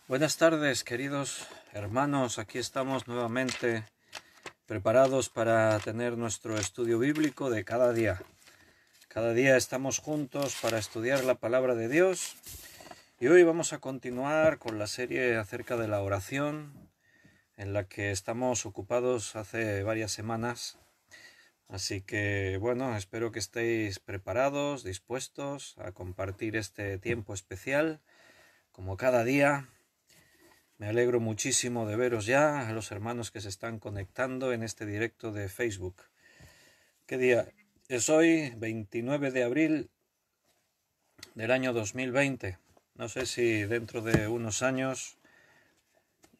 Buenas tardes, queridos hermanos. Aquí estamos nuevamente preparados para tener nuestro estudio bíblico de cada día. Cada día estamos juntos para estudiar la palabra de Dios y hoy vamos a continuar con la serie acerca de la oración en la que estamos ocupados hace varias semanas. Así que bueno, espero que estéis preparados, dispuestos a compartir este tiempo especial como cada día. Me alegro muchísimo de veros ya, a los hermanos que se están conectando en este directo de Facebook. ¿Qué día es hoy? 29 de abril del año 2020. No sé si dentro de unos años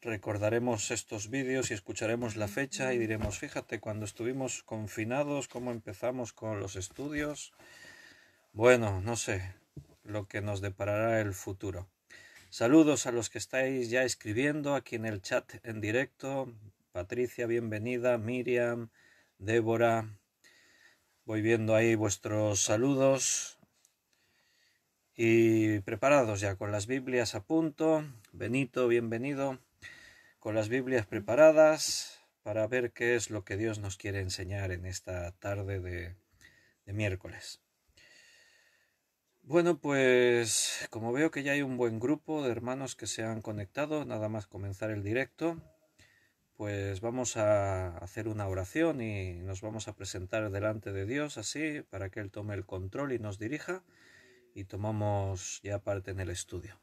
recordaremos estos vídeos y escucharemos la fecha y diremos, fíjate, cuando estuvimos confinados, cómo empezamos con los estudios. Bueno, no sé lo que nos deparará el futuro. Saludos a los que estáis ya escribiendo aquí en el chat en directo. Patricia, bienvenida. Miriam, Débora. Voy viendo ahí vuestros saludos. Y preparados ya con las Biblias a punto. Benito, bienvenido. Con las Biblias preparadas para ver qué es lo que Dios nos quiere enseñar en esta tarde de miércoles. Bueno, pues como veo que ya hay un buen grupo de hermanos que se han conectado, nada más comenzar el directo, pues vamos a hacer una oración y nos vamos a presentar delante de Dios así, para que Él tome el control y nos dirija, y tomamos ya parte en el estudio.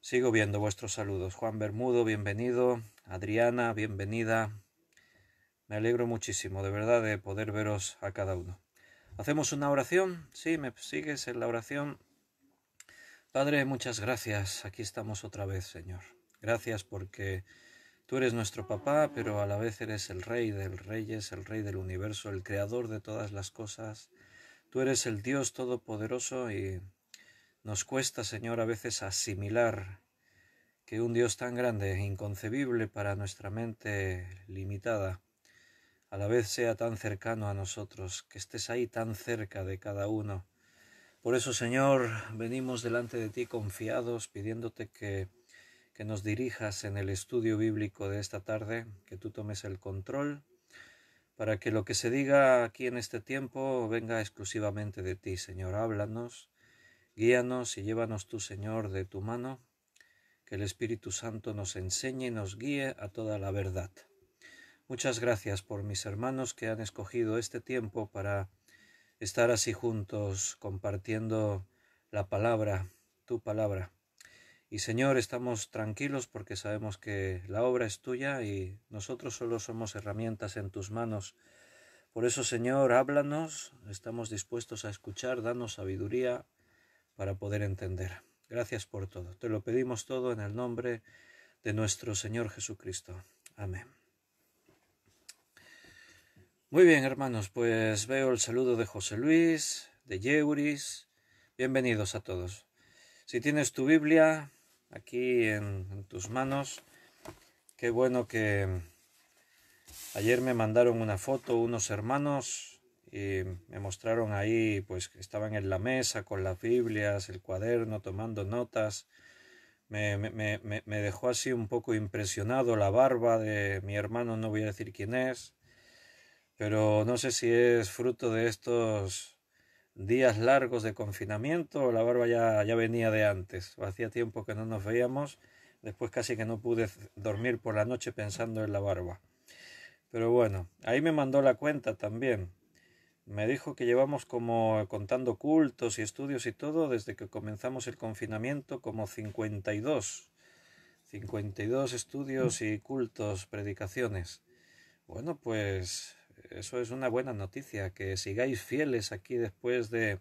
Sigo viendo vuestros saludos. Juan Bermudo, bienvenido. Adriana, bienvenida. Me alegro muchísimo, de verdad, de poder veros a cada uno. ¿Hacemos una oración? ¿Sí? ¿Me sigues en la oración? Padre, muchas gracias. Aquí estamos otra vez, Señor. Gracias porque tú eres nuestro papá, pero a la vez eres el Rey del Reyes, el Rey del universo, el creador de todas las cosas. Tú eres el Dios todopoderoso y nos cuesta, Señor, a veces asimilar que un Dios tan grande e inconcebible para nuestra mente limitada, a la vez sea tan cercano a nosotros, que estés ahí tan cerca de cada uno. Por eso, Señor, venimos delante de ti confiados, pidiéndote que nos dirijas en el estudio bíblico de esta tarde, que tú tomes el control, para que lo que se diga aquí en este tiempo venga exclusivamente de ti, Señor. Háblanos, guíanos y llévanos tú, Señor, de tu mano, que el Espíritu Santo nos enseñe y nos guíe a toda la verdad. Muchas gracias por mis hermanos que han escogido este tiempo para estar así juntos compartiendo la palabra, tu palabra. Y Señor, estamos tranquilos porque sabemos que la obra es tuya y nosotros solo somos herramientas en tus manos. Por eso, Señor, háblanos, estamos dispuestos a escuchar, danos sabiduría para poder entender. Gracias por todo. Te lo pedimos todo en el nombre de nuestro Señor Jesucristo. Amén. Muy bien, hermanos, pues veo el saludo de José Luis, de Yeuris. Bienvenidos a todos. Si tienes tu Biblia aquí en tus manos, qué bueno que ayer me mandaron una foto unos hermanos y me mostraron ahí pues que estaban en la mesa con las Biblias, el cuaderno, tomando notas. Me dejó así un poco impresionado la barba de mi hermano, no voy a decir quién es, pero no sé si es fruto de estos días largos de confinamiento o la barba ya venía de antes. Hacía tiempo que no nos veíamos, después casi que no pude dormir por la noche pensando en la barba. Pero bueno, ahí me mandó la cuenta también. Me dijo que llevamos como contando cultos y estudios y todo desde que comenzamos el confinamiento como 52 estudios y cultos, predicaciones. Bueno, pues eso es una buena noticia, que sigáis fieles aquí después de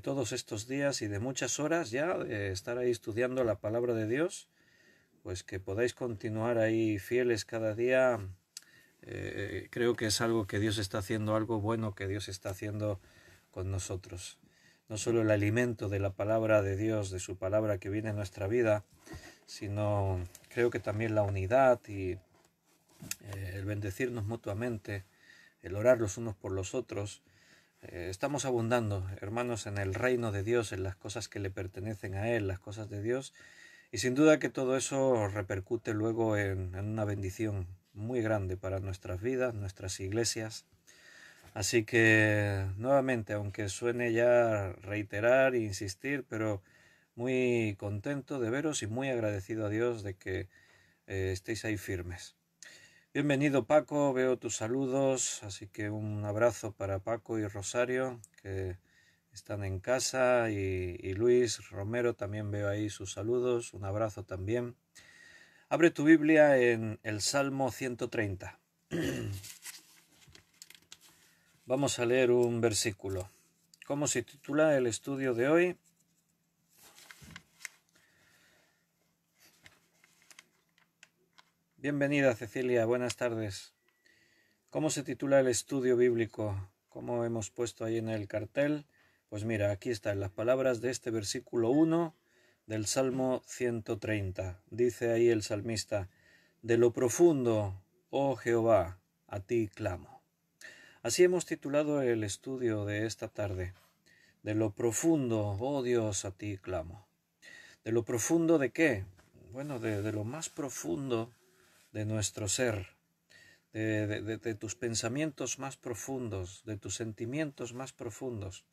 todos estos días y de muchas horas ya de estar ahí estudiando la palabra de Dios, pues que podáis continuar ahí fieles cada día. Creo que es algo que Dios está haciendo, algo bueno que Dios está haciendo con nosotros. No solo el alimento de la palabra de Dios, de su palabra que viene en nuestra vida, sino creo que también la unidad y el bendecirnos mutuamente, el orar los unos por los otros. Estamos abundando, hermanos, en el reino de Dios, en las cosas que le pertenecen a Él, las cosas de Dios, Y sin duda que todo eso repercute luego en una bendición muy grande para nuestras vidas, nuestras iglesias. Así que nuevamente, aunque suene ya reiterar e insistir, pero muy contento de veros y muy agradecido a Dios de que estéis ahí firmes. Bienvenido Paco, veo tus saludos, así que un abrazo para Paco y Rosario que están en casa y Luis Romero también veo ahí sus saludos, un abrazo también. Abre tu Biblia en el Salmo 130. Vamos a leer un versículo. ¿Cómo se titula el estudio de hoy? Bienvenida Cecilia, buenas tardes. ¿Cómo se titula el estudio bíblico? ¿Cómo hemos puesto ahí en el cartel? Pues mira, aquí están las palabras de este versículo 1 del Salmo 130. Dice ahí el salmista: de lo profundo, oh Jehová, a ti clamo. Así hemos titulado el estudio de esta tarde. De lo profundo, oh Dios, a ti clamo. ¿De lo profundo de qué? Bueno, de lo más profundo de nuestro ser, de tus pensamientos más profundos, de tus sentimientos más profundos.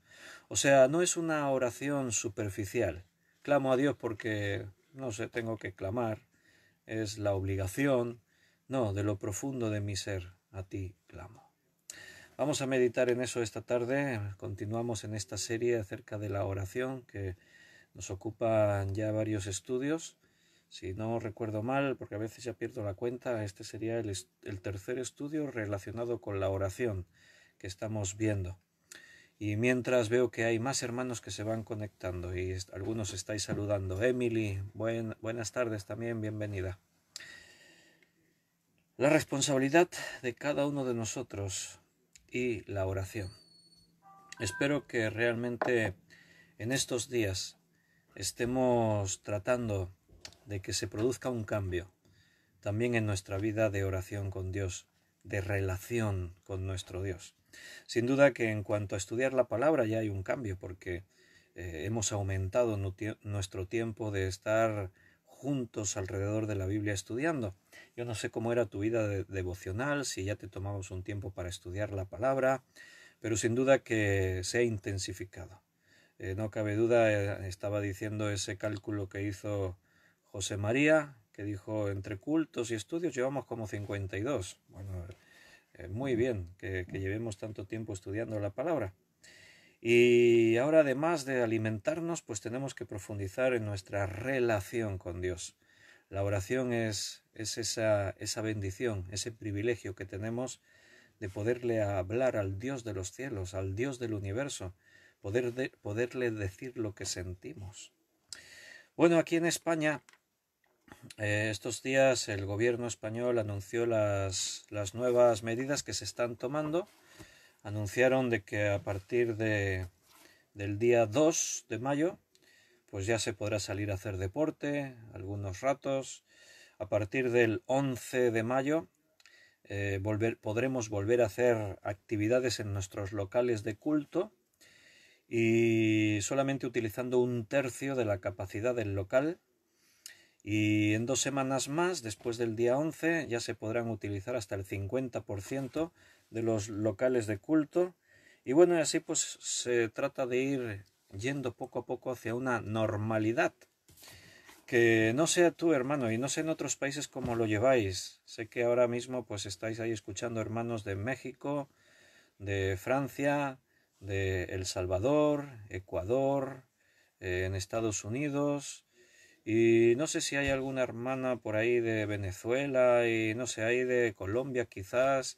O sea, no es una oración superficial. Clamo a Dios porque, no sé, tengo que clamar, es la obligación. No, de lo profundo de mi ser, a ti clamo. Vamos a meditar en eso esta tarde. Continuamos en esta serie acerca de la oración que nos ocupan ya varios estudios. Si no recuerdo mal, porque a veces ya pierdo la cuenta, este sería el tercer estudio relacionado con la oración que estamos viendo. Y mientras veo que hay más hermanos que se van conectando y algunos estáis saludando. Emily, buenas tardes también, bienvenida. La responsabilidad de cada uno de nosotros y la oración. Espero que realmente en estos días estemos tratando de que se produzca un cambio también en nuestra vida de oración con Dios, de relación con nuestro Dios. Sin duda que en cuanto a estudiar la palabra ya hay un cambio porque hemos aumentado nuestro tiempo de estar juntos alrededor de la Biblia estudiando. Yo no sé cómo era tu vida devocional, si ya te tomabas un tiempo para estudiar la palabra, pero sin duda que se ha intensificado. No cabe duda, estaba diciendo ese cálculo que hizo José María, que dijo, entre cultos y estudios llevamos como 52. Bueno, muy bien que llevemos tanto tiempo estudiando la palabra. Y ahora, además de alimentarnos, pues tenemos que profundizar en nuestra relación con Dios. La oración es esa bendición, ese privilegio que tenemos de poderle hablar al Dios de los cielos, al Dios del universo, poderle decir lo que sentimos. Bueno, aquí en España, estos días el gobierno español anunció las nuevas medidas que se están tomando. Anunciaron de que a partir del día 2 de mayo, pues ya se podrá salir a hacer deporte algunos ratos. A partir del 11 de mayo podremos volver a hacer actividades en nuestros locales de culto y solamente utilizando 1/3 de la capacidad del local. Y en 2 semanas más, después del día 11, ya se podrán utilizar hasta el 50% de los locales de culto. Y bueno, y así pues se trata de ir yendo poco a poco hacia una normalidad. Que no sea tú, hermano, y no sé en otros países cómo lo lleváis. Sé que ahora mismo pues estáis ahí escuchando hermanos de México, de Francia, de El Salvador, Ecuador, en Estados Unidos, y no sé si hay alguna hermana por ahí de Venezuela y no sé, hay de Colombia quizás.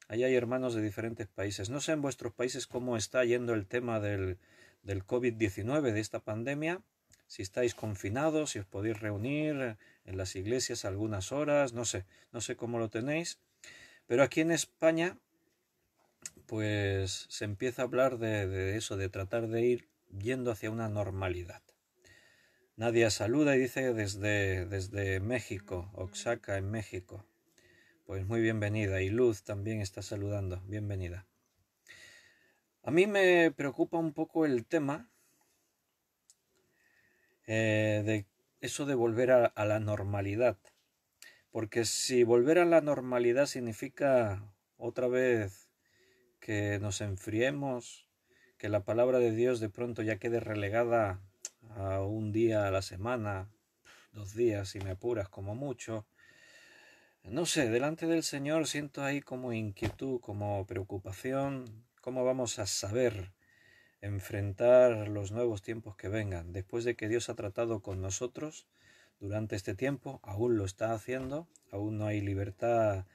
Ahí hay hermanos de diferentes países. No sé en vuestros países cómo está yendo el tema del COVID-19, de esta pandemia. Si estáis confinados, si os podéis reunir en las iglesias algunas horas, no sé cómo lo tenéis. Pero aquí en España pues se empieza a hablar de eso, de tratar de ir yendo hacia una normalidad. Nadia saluda y dice desde México, Oaxaca, en México. Pues muy bienvenida. Y Luz también está saludando. Bienvenida. A mí me preocupa un poco el tema de eso de volver a la normalidad. Porque si volver a la normalidad significa otra vez que nos enfriemos, que la palabra de Dios de pronto ya quede relegada a un día a la semana, 2 días si me apuras como mucho. No sé, delante del Señor siento ahí como inquietud, como preocupación, cómo vamos a saber enfrentar los nuevos tiempos que vengan, después de que Dios ha tratado con nosotros durante este tiempo, aún lo está haciendo, aún no hay libertad,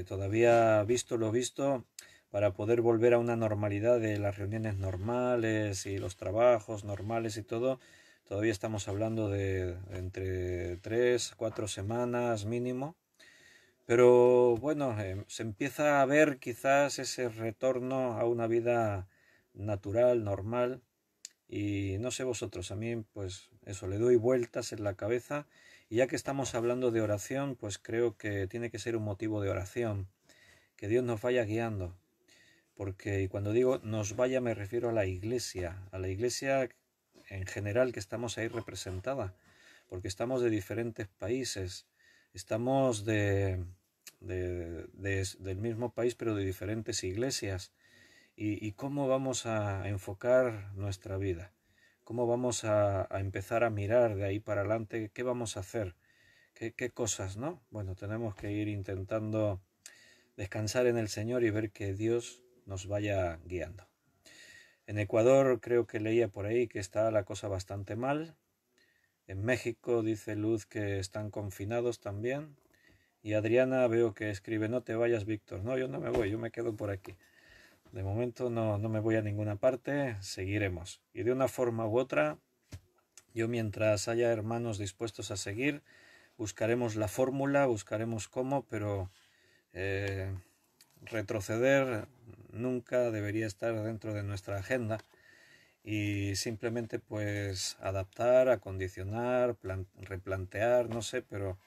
todavía visto lo visto, para poder volver a una normalidad de las reuniones normales y los trabajos normales y todo. Todavía estamos hablando de entre 3, 4 semanas mínimo, pero bueno, se empieza a ver quizás ese retorno a una vida natural, normal, y no sé vosotros, a mí pues eso, le doy vueltas en la cabeza, y ya que estamos hablando de oración, pues creo que tiene que ser un motivo de oración, que Dios nos vaya guiando, porque y cuando digo nos vaya me refiero a la iglesia en general que estamos ahí representada, porque estamos de diferentes países, estamos del mismo país pero de diferentes iglesias, y cómo vamos a enfocar nuestra vida, cómo vamos a empezar a mirar de ahí para adelante, qué vamos a hacer, qué cosas, ¿no? Bueno, tenemos que ir intentando descansar en el Señor y ver que Dios nos vaya guiando. En Ecuador creo que leía por ahí que está la cosa bastante mal. En México dice Luz que están confinados también. Y Adriana veo que escribe: no te vayas, Víctor. No, yo no me voy, yo me quedo por aquí. De momento no me voy a ninguna parte, seguiremos. Y de una forma u otra, yo mientras haya hermanos dispuestos a seguir, buscaremos la fórmula, buscaremos cómo, pero retroceder nunca debería estar dentro de nuestra agenda, y simplemente pues adaptar, acondicionar, replantear, no sé, pero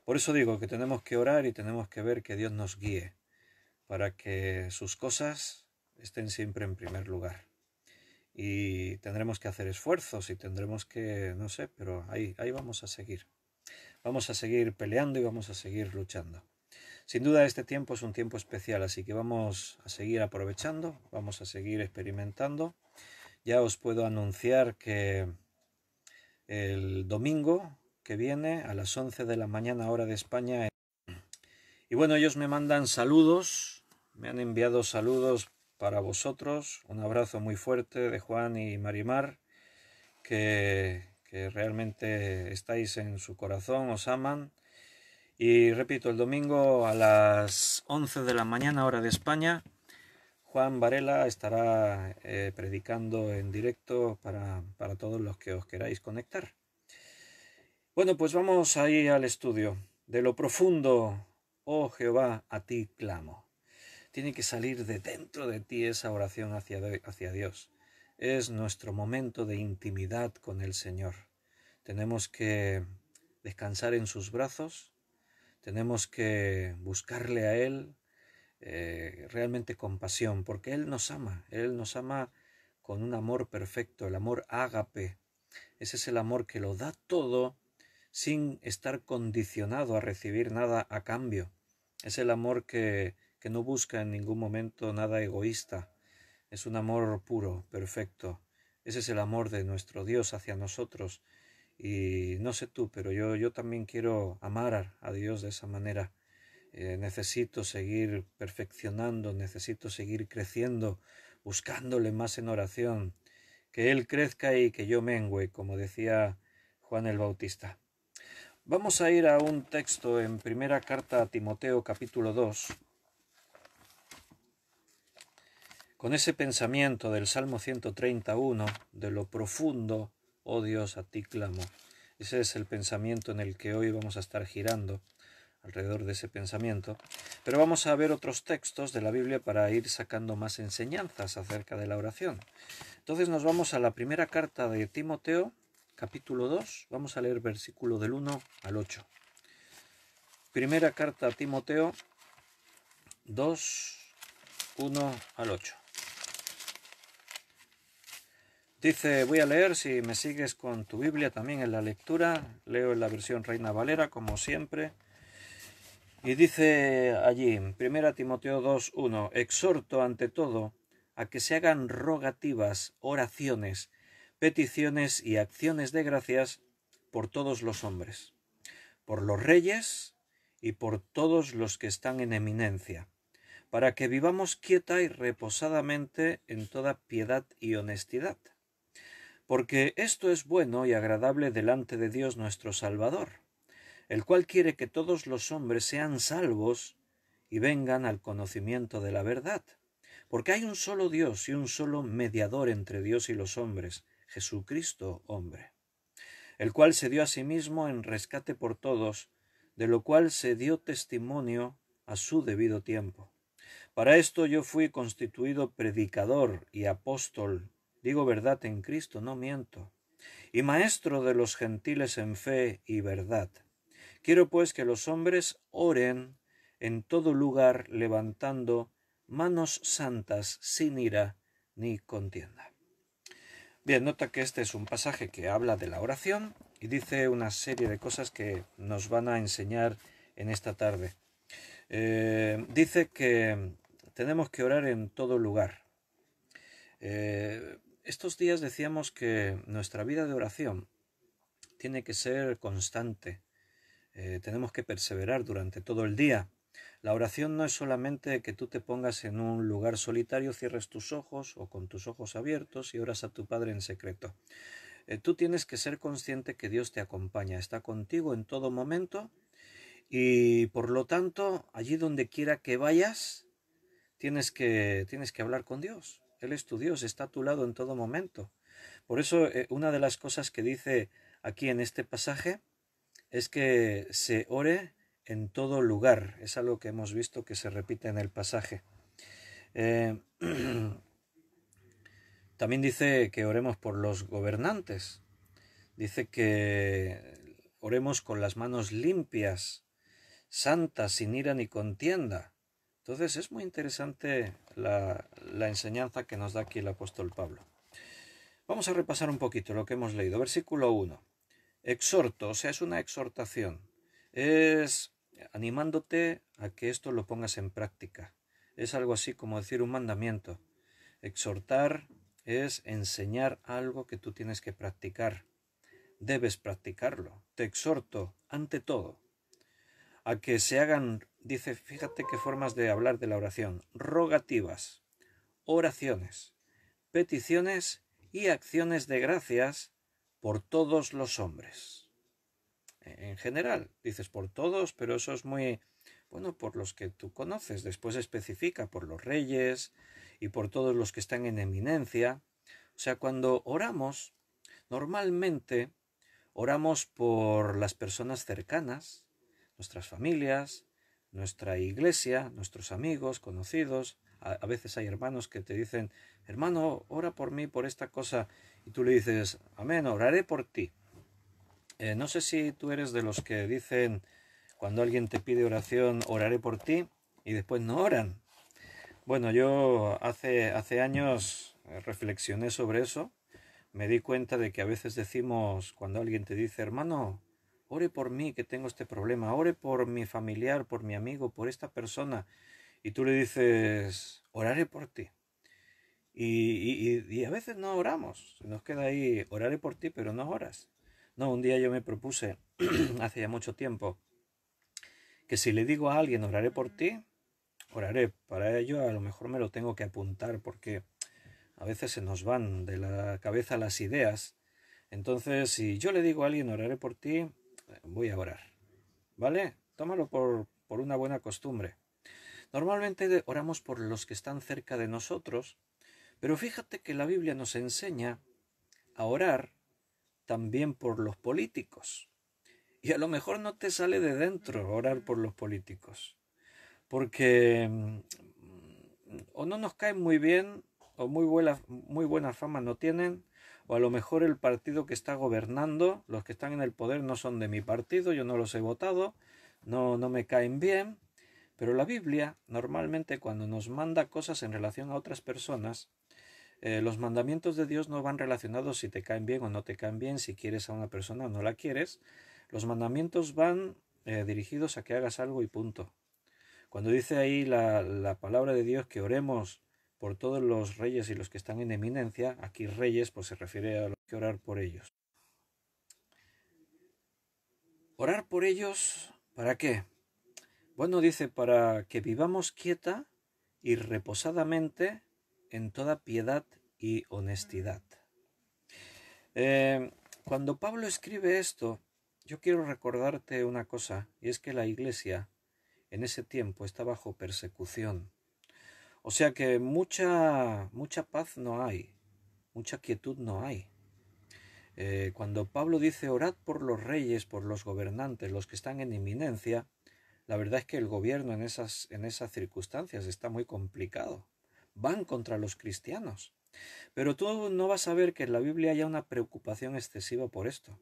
por eso digo que tenemos que orar y tenemos que ver que Dios nos guíe para que sus cosas estén siempre en primer lugar. Y tendremos que hacer esfuerzos y tendremos que, no sé, pero ahí vamos a seguir. Vamos a seguir peleando y vamos a seguir luchando. Sin duda este tiempo es un tiempo especial, así que vamos a seguir aprovechando, vamos a seguir experimentando. Ya os puedo anunciar que el domingo que viene a las 11 de la mañana hora de España. Y bueno, ellos me mandan saludos, me han enviado saludos para vosotros, un abrazo muy fuerte de Juan y Marimar, que realmente estáis en su corazón, os aman. Y repito, el domingo a las 11 de la mañana hora de España, Juan Varela estará predicando en directo para todos los que os queráis conectar. Bueno, pues vamos ahí al estudio. De lo profundo, oh Jehová, a ti clamo. Tiene que salir de dentro de ti esa oración hacia Dios. Es nuestro momento de intimidad con el Señor. Tenemos que descansar en sus brazos, tenemos que buscarle a Él realmente con pasión, porque Él nos ama con un amor perfecto, el amor ágape. Ese es el amor que lo da todo sin estar condicionado a recibir nada a cambio. Es el amor que no busca en ningún momento nada egoísta. Es un amor puro, perfecto. Ese es el amor de nuestro Dios hacia nosotros. Y no sé tú, pero yo también quiero amar a Dios de esa manera. Necesito seguir perfeccionando, necesito seguir creciendo, buscándole más en oración. Que Él crezca y que yo mengüe, como decía Juan el Bautista. Vamos a ir a un texto en primera carta a Timoteo capítulo 2, con ese pensamiento del Salmo 131, de lo profundo, oh Dios, a ti clamo. Ese es el pensamiento en el que hoy vamos a estar girando, alrededor de ese pensamiento. Pero vamos a ver otros textos de la Biblia para ir sacando más enseñanzas acerca de la oración. Entonces nos vamos a la primera carta de Timoteo, capítulo 2, vamos a leer versículo del 1 al 8. Primera carta a Timoteo 2, 1 al 8. Dice, voy a leer, si me sigues con tu Biblia también en la lectura, leo en la versión Reina Valera, como siempre. Y dice allí, 1 Timoteo 2:1, exhorto ante todo a que se hagan rogativas, oraciones, peticiones y acciones de gracias por todos los hombres, por los reyes y por todos los que están en eminencia, para que vivamos quieta y reposadamente en toda piedad y honestidad. Porque esto es bueno y agradable delante de Dios nuestro Salvador, el cual quiere que todos los hombres sean salvos y vengan al conocimiento de la verdad. Porque hay un solo Dios y un solo mediador entre Dios y los hombres, Jesucristo hombre, el cual se dio a sí mismo en rescate por todos, de lo cual se dio testimonio a su debido tiempo. Para esto yo fui constituido predicador y apóstol, digo verdad en Cristo, no miento, y maestro de los gentiles en fe y verdad. Quiero pues que los hombres oren en todo lugar levantando manos santas sin ira ni contienda. Bien, nota que este es un pasaje que habla de la oración y dice una serie de cosas que nos van a enseñar en esta tarde. Dice que tenemos que orar en todo lugar. Estos días decíamos que nuestra vida de oración tiene que ser constante. Tenemos que perseverar durante todo el día. La oración no es solamente que tú te pongas en un lugar solitario, cierres tus ojos o con tus ojos abiertos y oras a tu Padre en secreto. Tú tienes que ser consciente que Dios te acompaña, está contigo en todo momento y por lo tanto, allí donde quiera que vayas, tienes que hablar con Dios. Él es tu Dios, está a tu lado en todo momento. Por eso, una de las cosas que dice aquí en este pasaje es que se ore en todo lugar. Es algo que hemos visto que se repite en el pasaje. También dice que oremos por los gobernantes. Dice que oremos con las manos limpias, santas, sin ira ni contienda. Entonces es muy interesante la enseñanza que nos da aquí el apóstol Pablo. Vamos a repasar un poquito lo que hemos leído. Versículo 1. Exhorto, o sea, es una exhortación. Es animándote a que esto lo pongas en práctica. Es algo así como decir un mandamiento. Exhortar es enseñar algo que tú tienes que practicar. Debes practicarlo. Te exhorto, ante todo, a que se hagan, dice, fíjate qué formas de hablar de la oración, rogativas, oraciones, peticiones y acciones de gracias por todos los hombres. En general, dices por todos, pero eso es muy, bueno, por los que tú conoces. Después especifica por los reyes y por todos los que están en eminencia. O sea, cuando oramos, normalmente oramos por las personas cercanas, nuestras familias, nuestra iglesia, nuestros amigos, conocidos. A veces hay hermanos que te dicen, hermano, ora por mí, por esta cosa. Y tú le dices, amén, oraré por ti. No sé si tú eres de los que dicen, cuando alguien te pide oración, oraré por ti, y después no oran. Bueno, yo hace años reflexioné sobre eso. Me di cuenta de que a veces decimos, cuando alguien te dice, hermano, ore por mí que tengo este problema, ore por mi familiar, por mi amigo, por esta persona, y tú le dices, oraré por ti. Y a veces no oramos, se nos queda ahí, oraré por ti, pero no oras. No, un día yo me propuse, hace ya mucho tiempo, que si le digo a alguien, oraré por ti, oraré. Para ello a lo mejor me lo tengo que apuntar, porque a veces se nos van de la cabeza las ideas. Entonces, si yo le digo a alguien, oraré por ti, voy a orar. ¿Vale? Tómalo por una buena costumbre. Normalmente oramos por los que están cerca de nosotros, pero fíjate que la Biblia nos enseña a orar también por los políticos. Y a lo mejor no te sale de dentro orar por los políticos, porque o no nos caen muy bien, o muy buena fama no tienen, o a lo mejor el partido que está gobernando, los que están en el poder no son de mi partido, yo no los he votado, no me caen bien. Pero la Biblia normalmente cuando nos manda cosas en relación a otras personas, Los mandamientos de Dios no van relacionados si te caen bien o no te caen bien, si quieres a una persona o no la quieres. Los mandamientos van dirigidos a que hagas algo y punto. Cuando dice ahí la palabra de Dios que oremos por todos los reyes y los que están en eminencia, aquí reyes pues se refiere a los que orar por ellos. ¿Orar por ellos para qué? Bueno, dice, para que vivamos quieta y reposadamente en toda piedad y honestidad. Cuando Pablo escribe esto, yo quiero recordarte una cosa, y es que la iglesia en ese tiempo está bajo persecución. O sea que mucha paz no hay, mucha quietud no hay. Cuando Pablo dice orad por los reyes, por los gobernantes, los que están en eminencia, la verdad es que el gobierno en esas circunstancias está muy complicado. Van contra los cristianos. Pero tú no vas a ver que en la Biblia haya una preocupación excesiva por esto.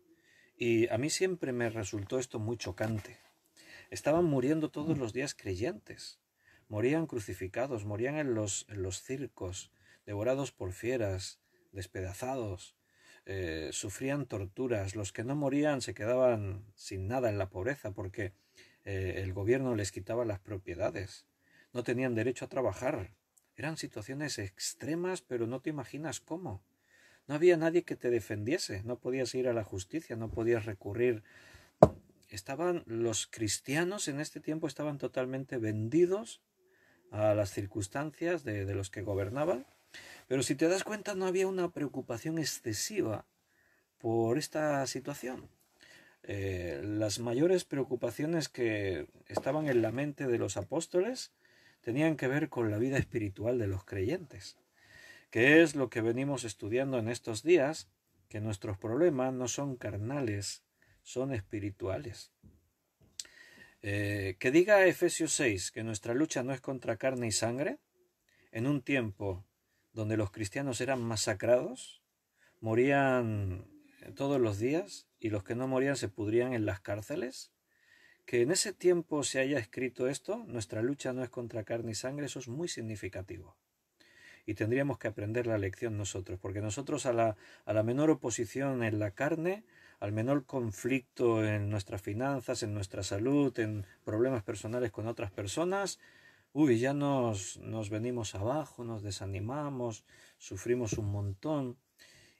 Y a mí siempre me resultó esto muy chocante. Estaban muriendo todos los días creyentes. Morían crucificados, morían en los circos, devorados por fieras, despedazados, sufrían torturas. Los que no morían se quedaban sin nada en la pobreza porque el gobierno les quitaba las propiedades. No tenían derecho a trabajar. Eran situaciones extremas, pero no te imaginas cómo. No había nadie que te defendiese, no podías ir a la justicia, no podías recurrir. Los cristianos en este tiempo estaban totalmente vendidos a las circunstancias de los que gobernaban, pero si te das cuenta no había una preocupación excesiva por esta situación. Las mayores preocupaciones que estaban en la mente de los apóstoles tenían que ver con la vida espiritual de los creyentes, que es lo que venimos estudiando en estos días, que nuestros problemas no son carnales, son espirituales. Que diga Efesios 6 que nuestra lucha no es contra carne y sangre, en un tiempo donde los cristianos eran masacrados, morían todos los días y los que no morían se pudrían en las cárceles. Que en ese tiempo se haya escrito esto, nuestra lucha no es contra carne y sangre, eso es muy significativo. Y tendríamos que aprender la lección nosotros, porque nosotros a la menor oposición en la carne, al menor conflicto en nuestras finanzas, en nuestra salud, en problemas personales con otras personas, ya nos venimos abajo, nos desanimamos, sufrimos un montón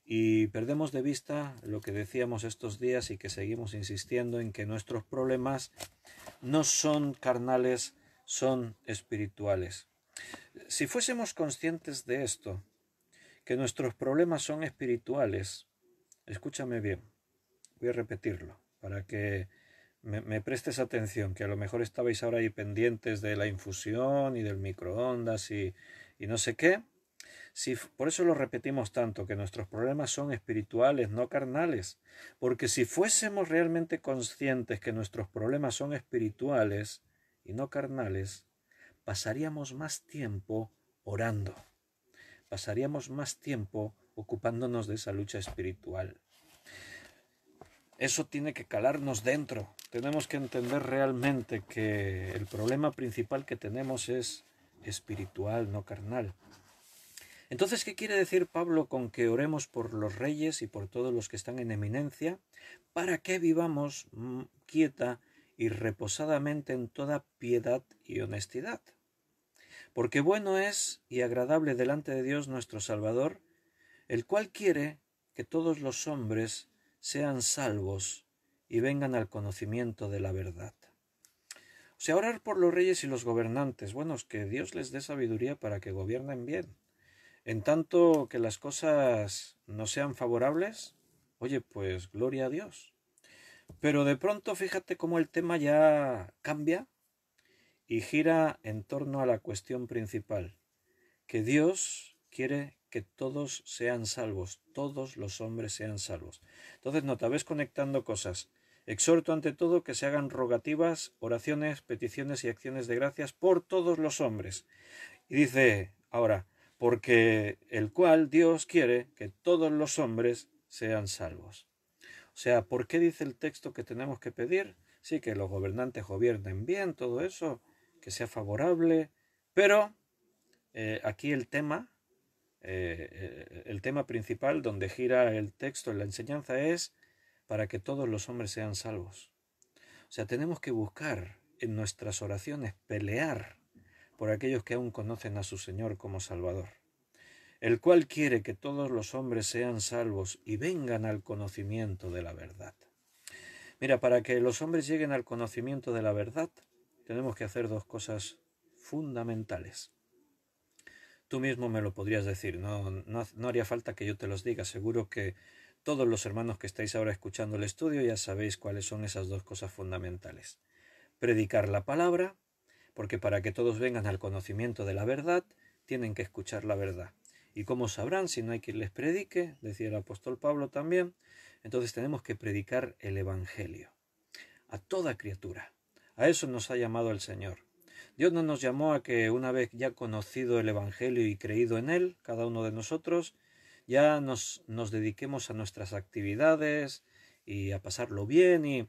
y perdemos de vista lo que decíamos estos días y que seguimos insistiendo en que nuestros problemas no son carnales, son espirituales. Si fuésemos conscientes de esto, que nuestros problemas son espirituales, escúchame bien, voy a repetirlo para que me prestes atención, que a lo mejor estabais ahora ahí pendientes de la infusión y del microondas y no sé qué. Por eso lo repetimos tanto, que nuestros problemas son espirituales, no carnales, porque si fuésemos realmente conscientes que nuestros problemas son espirituales y no carnales, pasaríamos más tiempo orando, pasaríamos más tiempo ocupándonos de esa lucha espiritual. Eso tiene que calarnos dentro. Tenemos que entender realmente que el problema principal que tenemos es espiritual, no carnal. Entonces, ¿qué quiere decir Pablo con que oremos por los reyes y por todos los que están en eminencia, para que vivamos quieta y reposadamente en toda piedad y honestidad? Porque bueno es y agradable delante de Dios nuestro Salvador, el cual quiere que todos los hombres sean salvos y vengan al conocimiento de la verdad. O sea, orar por los reyes y los gobernantes, bueno, es que Dios les dé sabiduría para que gobiernen bien. En tanto que las cosas no sean favorables, oye, pues gloria a Dios. Pero de pronto fíjate cómo el tema ya cambia y gira en torno a la cuestión principal, que Dios quiere que todos sean salvos, todos los hombres sean salvos. Entonces, nota, ves conectando cosas. Exhorto ante todo que se hagan rogativas, oraciones, peticiones y acciones de gracias por todos los hombres. Y dice ahora, porque el cual Dios quiere que todos los hombres sean salvos. O sea, ¿por qué dice el texto que tenemos que pedir? Sí, que los gobernantes gobiernen bien, todo eso, que sea favorable, pero aquí el tema el tema principal donde gira el texto, la enseñanza es para que todos los hombres sean salvos. O sea, tenemos que buscar en nuestras oraciones, pelear por aquellos que aún conocen a su Señor como Salvador, el cual quiere que todos los hombres sean salvos y vengan al conocimiento de la verdad. Mira, para que los hombres lleguen al conocimiento de la verdad, tenemos que hacer dos cosas fundamentales. Tú mismo me lo podrías decir, no haría falta que yo te los diga. Seguro que todos los hermanos que estáis ahora escuchando el estudio ya sabéis cuáles son esas dos cosas fundamentales. Predicar la palabra, porque para que todos vengan al conocimiento de la verdad, tienen que escuchar la verdad. ¿Y cómo sabrán si no hay quien les predique? Decía el apóstol Pablo también. Entonces tenemos que predicar el Evangelio a toda criatura. A eso nos ha llamado el Señor. Dios no nos llamó a que una vez ya conocido el Evangelio y creído en él, cada uno de nosotros, ya nos dediquemos a nuestras actividades y a pasarlo bien. Y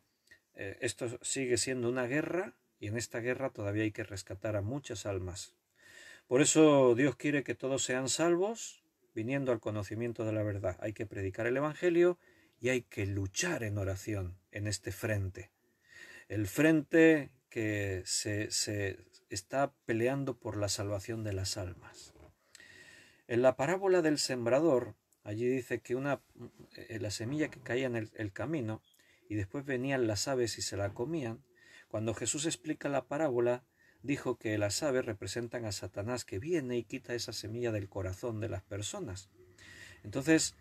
esto sigue siendo una guerra, y en esta guerra todavía hay que rescatar a muchas almas. Por eso Dios quiere que todos sean salvos, viniendo al conocimiento de la verdad. Hay que predicar el Evangelio y hay que luchar en oración en este frente. El frente que se está peleando por la salvación de las almas. En la parábola del sembrador, allí dice que la semilla que caía en el camino y después venían las aves y se la comían. Cuando Jesús explica la parábola, dijo que las aves representan a Satanás, que viene y quita esa semilla del corazón de las personas. Entonces,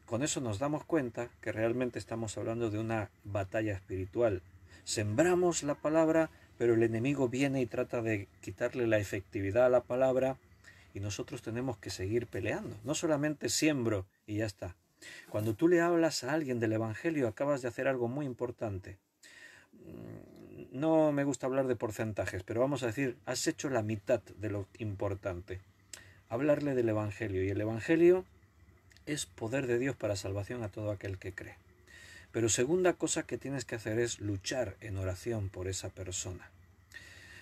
con eso nos damos cuenta que realmente estamos hablando de una batalla espiritual. Sembramos la palabra, pero el enemigo viene y trata de quitarle la efectividad a la palabra, y nosotros tenemos que seguir peleando. No solamente siembro y ya está. Cuando tú le hablas a alguien del Evangelio, acabas de hacer algo muy importante. No me gusta hablar de porcentajes, pero vamos a decir, has hecho la mitad de lo importante. Hablarle del Evangelio, y el Evangelio es poder de Dios para salvación a todo aquel que cree. Pero segunda cosa que tienes que hacer es luchar en oración por esa persona.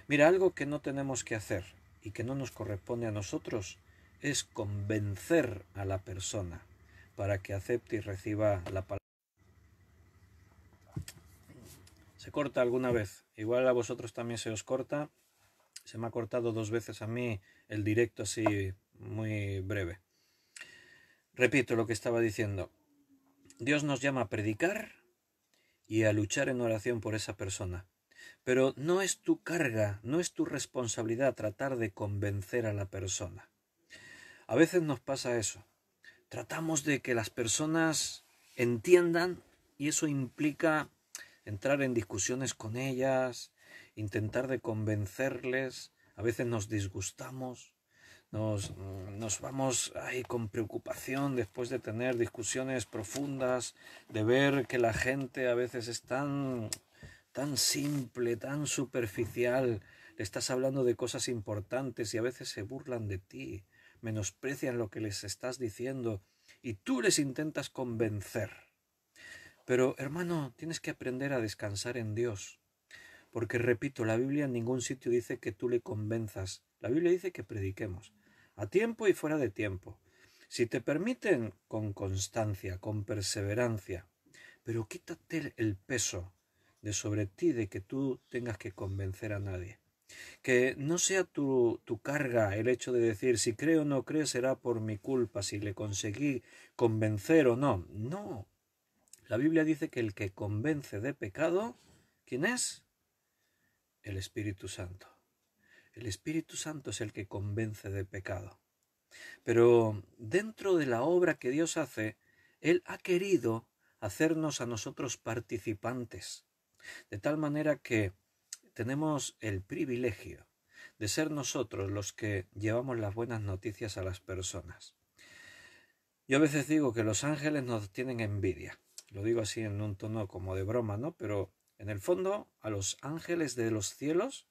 Mira, algo que no tenemos que hacer y que no nos corresponde a nosotros es convencer a la persona para que acepte y reciba la palabra. ¿Se corta alguna vez? Igual a vosotros también se os corta. Se me ha cortado 2 veces a mí el directo así muy breve. Repito lo que estaba diciendo. Dios nos llama a predicar y a luchar en oración por esa persona. Pero no es tu carga, no es tu responsabilidad tratar de convencer a la persona. A veces nos pasa eso. Tratamos de que las personas entiendan, y eso implica entrar en discusiones con ellas, intentar de convencerles. A veces nos disgustamos, nos vamos ahí con preocupación después de tener discusiones profundas, de ver que la gente a veces es tan simple, tan superficial. Le estás hablando de cosas importantes y a veces se burlan de ti, menosprecian lo que les estás diciendo y tú les intentas convencer. Pero, hermano, tienes que aprender a descansar en Dios. Porque, repito, la Biblia en ningún sitio dice que tú le convenzas. La Biblia dice que prediquemos, a tiempo y fuera de tiempo. Si te permiten, con constancia, con perseverancia. Pero quítate el peso de sobre ti de que tú tengas que convencer a nadie. Que no sea tu carga el hecho de decir si creo o no creo será por mi culpa, si le conseguí convencer o no. No. La Biblia dice que el que convence de pecado, ¿quién es? El Espíritu Santo. El Espíritu Santo es el que convence de pecado. Pero dentro de la obra que Dios hace, Él ha querido hacernos a nosotros participantes, de tal manera que tenemos el privilegio de ser nosotros los que llevamos las buenas noticias a las personas. Yo a veces digo que los ángeles nos tienen envidia. Lo digo así en un tono como de broma, ¿no? Pero en el fondo, a los ángeles de los cielos,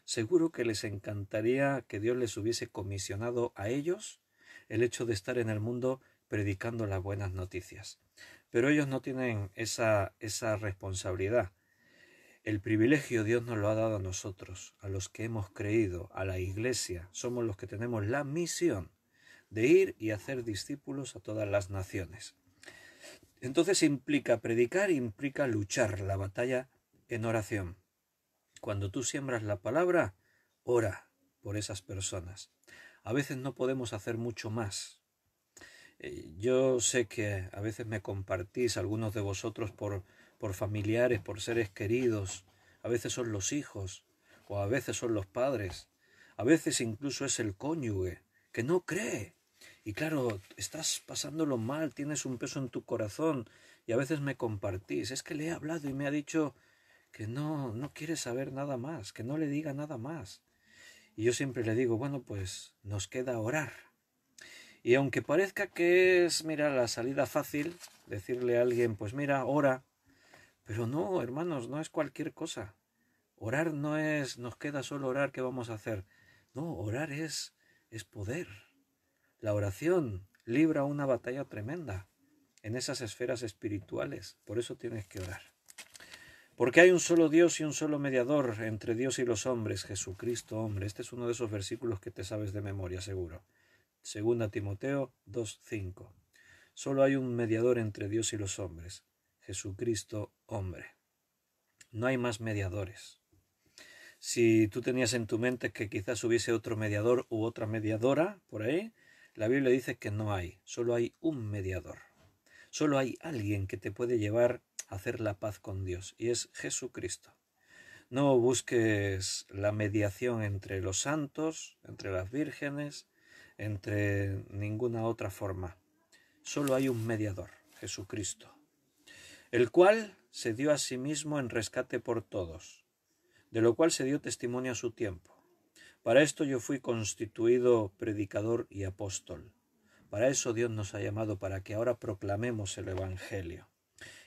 seguro que les encantaría que Dios les hubiese comisionado a ellos el hecho de estar en el mundo predicando las buenas noticias. Pero ellos no tienen esa responsabilidad. El privilegio Dios nos lo ha dado a nosotros, a los que hemos creído, a la Iglesia. Somos los que tenemos la misión de ir y hacer discípulos a todas las naciones. Entonces predicar implica luchar la batalla en oración. Cuando tú siembras la palabra, ora por esas personas. A veces no podemos hacer mucho más. Yo sé que a veces me compartís, algunos de vosotros, por familiares, por seres queridos. A veces son los hijos, o a veces son los padres. A veces incluso es el cónyuge, que no cree. Y claro, estás pasándolo mal, tienes un peso en tu corazón, y a veces me compartís. Es que le he hablado y me ha dicho que no quiere saber nada más, que no le diga nada más. Y yo siempre le digo, bueno, pues nos queda orar. Y aunque parezca que es, mira, la salida fácil, decirle a alguien, pues mira, ora, pero no, hermanos, no es cualquier cosa. Orar no es, nos queda solo orar, ¿qué vamos a hacer? No, orar es poder. La oración libra una batalla tremenda en esas esferas espirituales, por eso tienes que orar. Porque hay un solo Dios y un solo mediador entre Dios y los hombres, Jesucristo hombre. Este es uno de esos versículos que te sabes de memoria, seguro. 2 Timoteo 2:5. Solo hay un mediador entre Dios y los hombres, Jesucristo hombre. No hay más mediadores. Si tú tenías en tu mente que quizás hubiese otro mediador u otra mediadora por ahí, la Biblia dice que no hay, solo hay un mediador. Solo hay alguien que te puede llevar a hacer la paz con Dios, y es Jesucristo. No busques la mediación entre los santos, entre las vírgenes, entre ninguna otra forma. Solo hay un mediador, Jesucristo, el cual se dio a sí mismo en rescate por todos, de lo cual se dio testimonio a su tiempo. Para esto yo fui constituido predicador y apóstol. Para eso Dios nos ha llamado, para que ahora proclamemos el Evangelio.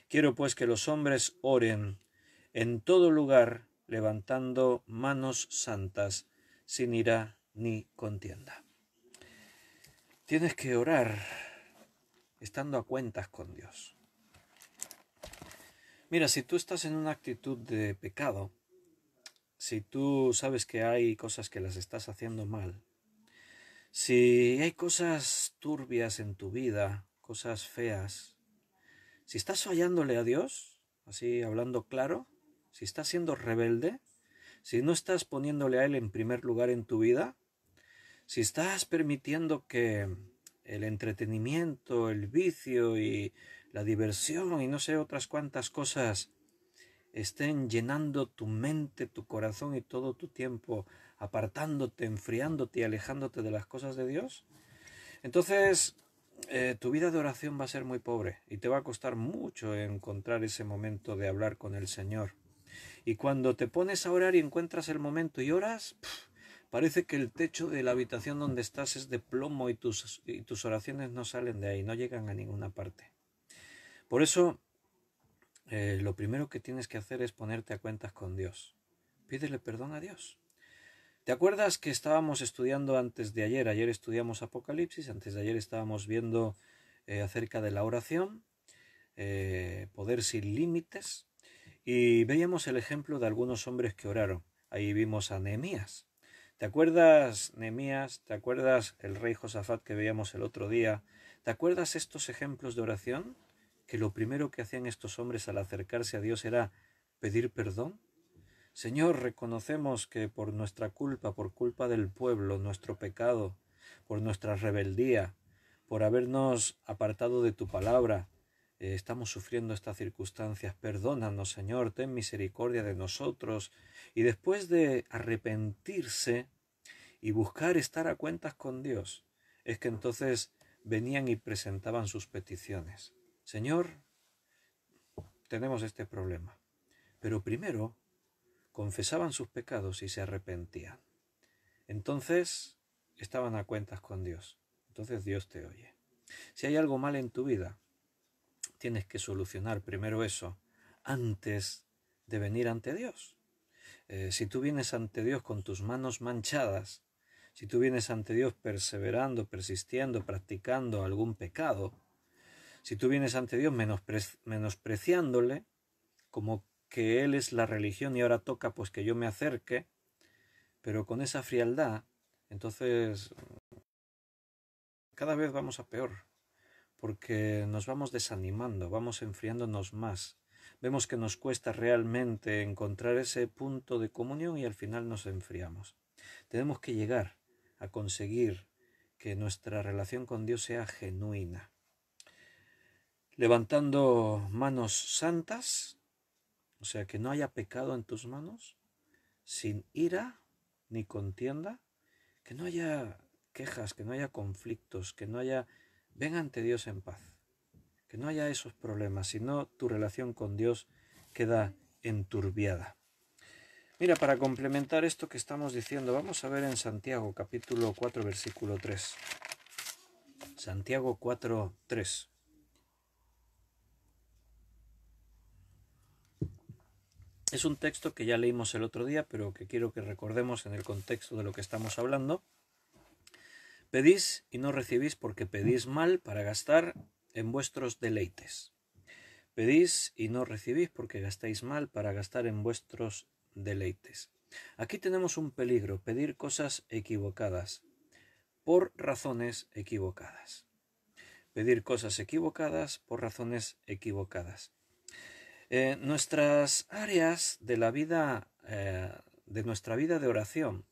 Quiero pues que los hombres oren en todo lugar, levantando manos santas, sin ira ni contienda. Tienes que orar estando a cuentas con Dios. Mira, si tú estás en una actitud de pecado, si tú sabes que hay cosas que las estás haciendo mal, si hay cosas turbias en tu vida, cosas feas, si estás fallándole a Dios, así hablando claro, si estás siendo rebelde, si no estás poniéndole a Él en primer lugar en tu vida, si estás permitiendo que el entretenimiento, el vicio y la diversión y no sé otras cuantas cosas estén llenando tu mente, tu corazón y todo tu tiempo, apartándote, enfriándote y alejándote de las cosas de Dios, entonces tu vida de oración va a ser muy pobre y te va a costar mucho encontrar ese momento de hablar con el Señor. Y cuando te pones a orar y encuentras el momento y oras, parece que el techo de la habitación donde estás es de plomo y tus oraciones no salen de ahí, no llegan a ninguna parte. Por eso, lo primero que tienes que hacer es ponerte a cuentas con Dios. Pídele perdón a Dios. ¿Te acuerdas que estábamos estudiando antes de ayer? Ayer estudiamos Apocalipsis, antes de ayer estábamos viendo acerca de la oración, poder sin límites, y veíamos el ejemplo de algunos hombres que oraron. Ahí vimos a Nehemías. ¿Te acuerdas, Nehemías? ¿Te acuerdas el rey Josafat que veíamos el otro día? ¿Te acuerdas estos ejemplos de oración? Que lo primero que hacían estos hombres al acercarse a Dios era pedir perdón. Señor, reconocemos que por nuestra culpa, por culpa del pueblo, nuestro pecado, por nuestra rebeldía, por habernos apartado de tu palabra, estamos sufriendo estas circunstancias. Perdónanos, Señor, ten misericordia de nosotros. Y después de arrepentirse y buscar estar a cuentas con Dios, es que entonces venían y presentaban sus peticiones. Señor, tenemos este problema. Pero primero confesaban sus pecados y se arrepentían. Entonces estaban a cuentas con Dios. Entonces Dios te oye. Si hay algo mal en tu vida, tienes que solucionar primero eso antes de venir ante Dios. Si tú vienes ante Dios con tus manos manchadas, si tú vienes ante Dios perseverando, persistiendo, practicando algún pecado, si tú vienes ante Dios menospreciándole, como que Él es la religión y ahora toca pues que yo me acerque, pero con esa frialdad, entonces cada vez vamos a peor, porque nos vamos desanimando, vamos enfriándonos más. Vemos que nos cuesta realmente encontrar ese punto de comunión y al final nos enfriamos. Tenemos que llegar a conseguir que nuestra relación con Dios sea genuina, levantando manos santas, o sea, que no haya pecado en tus manos, sin ira ni contienda, que no haya quejas, que no haya conflictos, que no haya... Ven ante Dios en paz, que no haya esos problemas, sino tu relación con Dios queda enturbiada. Mira, para complementar esto que estamos diciendo, vamos a ver en Santiago capítulo 4, versículo 3. Santiago 4, 3. Es un texto que ya leímos el otro día, pero que quiero que recordemos en el contexto de lo que estamos hablando. Pedís y no recibís porque pedís mal para gastar en vuestros deleites. Pedís y no recibís porque gastáis mal para gastar en vuestros deleites. Aquí tenemos un peligro, pedir cosas equivocadas, por razones equivocadas. Pedir cosas equivocadas por razones equivocadas. Nuestras áreas de la vida, de nuestra vida de oración,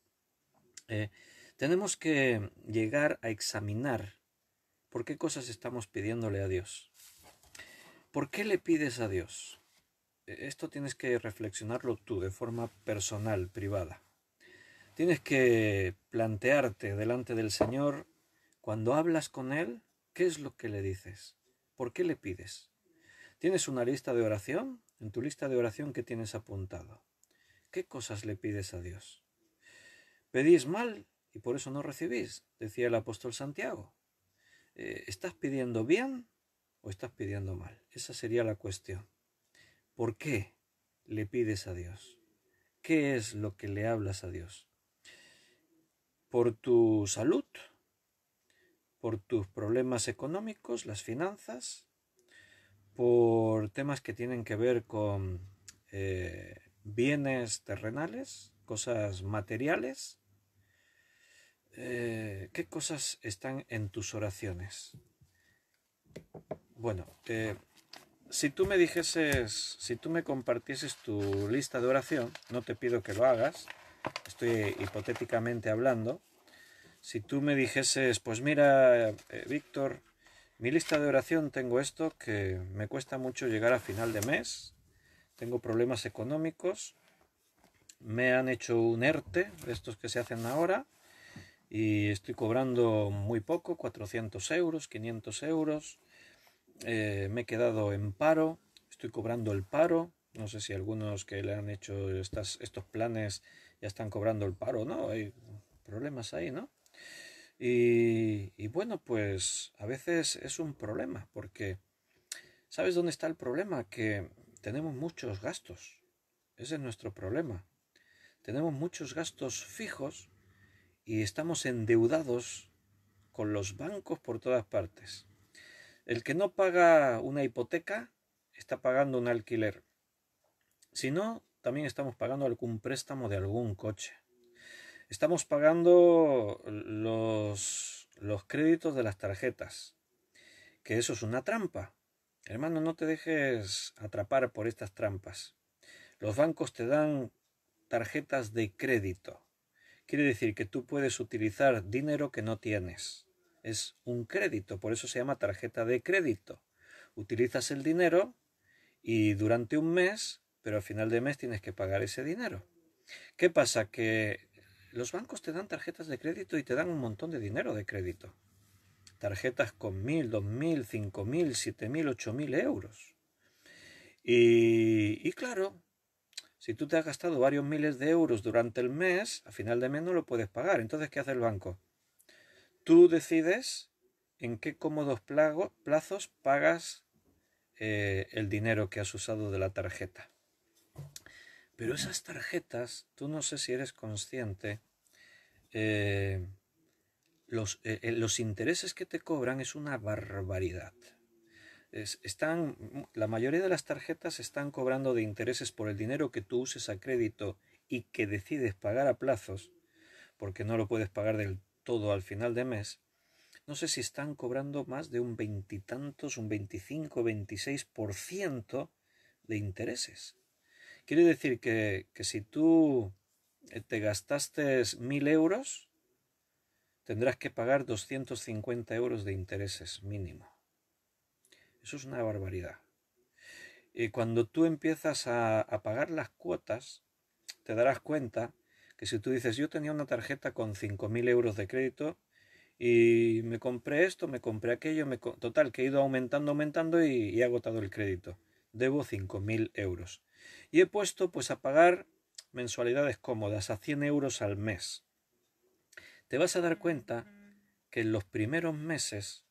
tenemos que llegar a examinar por qué cosas estamos pidiéndole a Dios. ¿Por qué le pides a Dios? Esto tienes que reflexionarlo tú de forma personal, privada. Tienes que plantearte delante del Señor, cuando hablas con Él, ¿qué es lo que le dices? ¿Por qué le pides? ¿Tienes una lista de oración? En tu lista de oración, ¿qué tienes apuntado? ¿Qué cosas le pides a Dios? ¿Pedís mal y por eso no recibís? Decía el apóstol Santiago. ¿Estás pidiendo bien o estás pidiendo mal? Esa sería la cuestión. ¿Por qué le pides a Dios? ¿Qué es lo que le hablas a Dios? ¿Por tu salud? ¿Por tus problemas económicos, las finanzas? ¿Por temas que tienen que ver con bienes terrenales, cosas materiales? ¿Qué cosas están en tus oraciones? Bueno, si tú me compartieses tu lista de oración, no te pido que lo hagas, estoy hipotéticamente hablando. Si tú me dijeses, pues mira, Víctor, mi lista de oración tengo esto, que me cuesta mucho llegar a final de mes, tengo problemas económicos, me han hecho un ERTE, de estos que se hacen ahora, y estoy cobrando muy poco, 400 euros, 500 euros, me he quedado en paro, estoy cobrando el paro, no sé si algunos que le han hecho estos planes ya están cobrando el paro, ¿no? Hay problemas ahí, ¿no? Y bueno, pues a veces es un problema, porque ¿sabes dónde está el problema? Que tenemos muchos gastos, ese es nuestro problema. Tenemos muchos gastos fijos y estamos endeudados con los bancos por todas partes. El que no paga una hipoteca está pagando un alquiler. Si no, también estamos pagando algún préstamo de algún coche. Estamos pagando los créditos de las tarjetas, que eso es una trampa. Hermano, no te dejes atrapar por estas trampas. Los bancos te dan tarjetas de crédito. Quiere decir que tú puedes utilizar dinero que no tienes. Es un crédito, por eso se llama tarjeta de crédito. Utilizas el dinero y durante un mes, pero al final de mes tienes que pagar ese dinero. ¿Qué pasa? Que los bancos te dan tarjetas de crédito y te dan un montón de dinero de crédito. Tarjetas con 1.000, 2.000, 5.000, 7.000, 8.000 euros. Y claro, si tú te has gastado varios miles de euros durante el mes, a final de mes no lo puedes pagar. Entonces, ¿qué hace el banco? Tú decides en qué cómodos plazos pagas el dinero que has usado de la tarjeta. Pero esas tarjetas, tú no sé si eres consciente, los intereses que te cobran es una barbaridad. La mayoría de las tarjetas están cobrando de intereses por el dinero que tú uses a crédito y que decides pagar a plazos, porque no lo puedes pagar del todo al final de mes. no sé si están cobrando más de un veintitantos, un 25, 26% de intereses. Quiere decir que si tú te gastaste 1.000 euros, tendrás que pagar 250 euros de intereses mínimo. Eso es una barbaridad. Y cuando tú empiezas a pagar las cuotas, te darás cuenta que si tú dices, yo tenía una tarjeta con 5.000 euros de crédito y me compré esto, me compré aquello, total, que he ido aumentando y he agotado el crédito. Debo 5.000 euros. Y he puesto pues a pagar mensualidades cómodas, a 100 euros al mes. Te vas a dar cuenta que en los primeros meses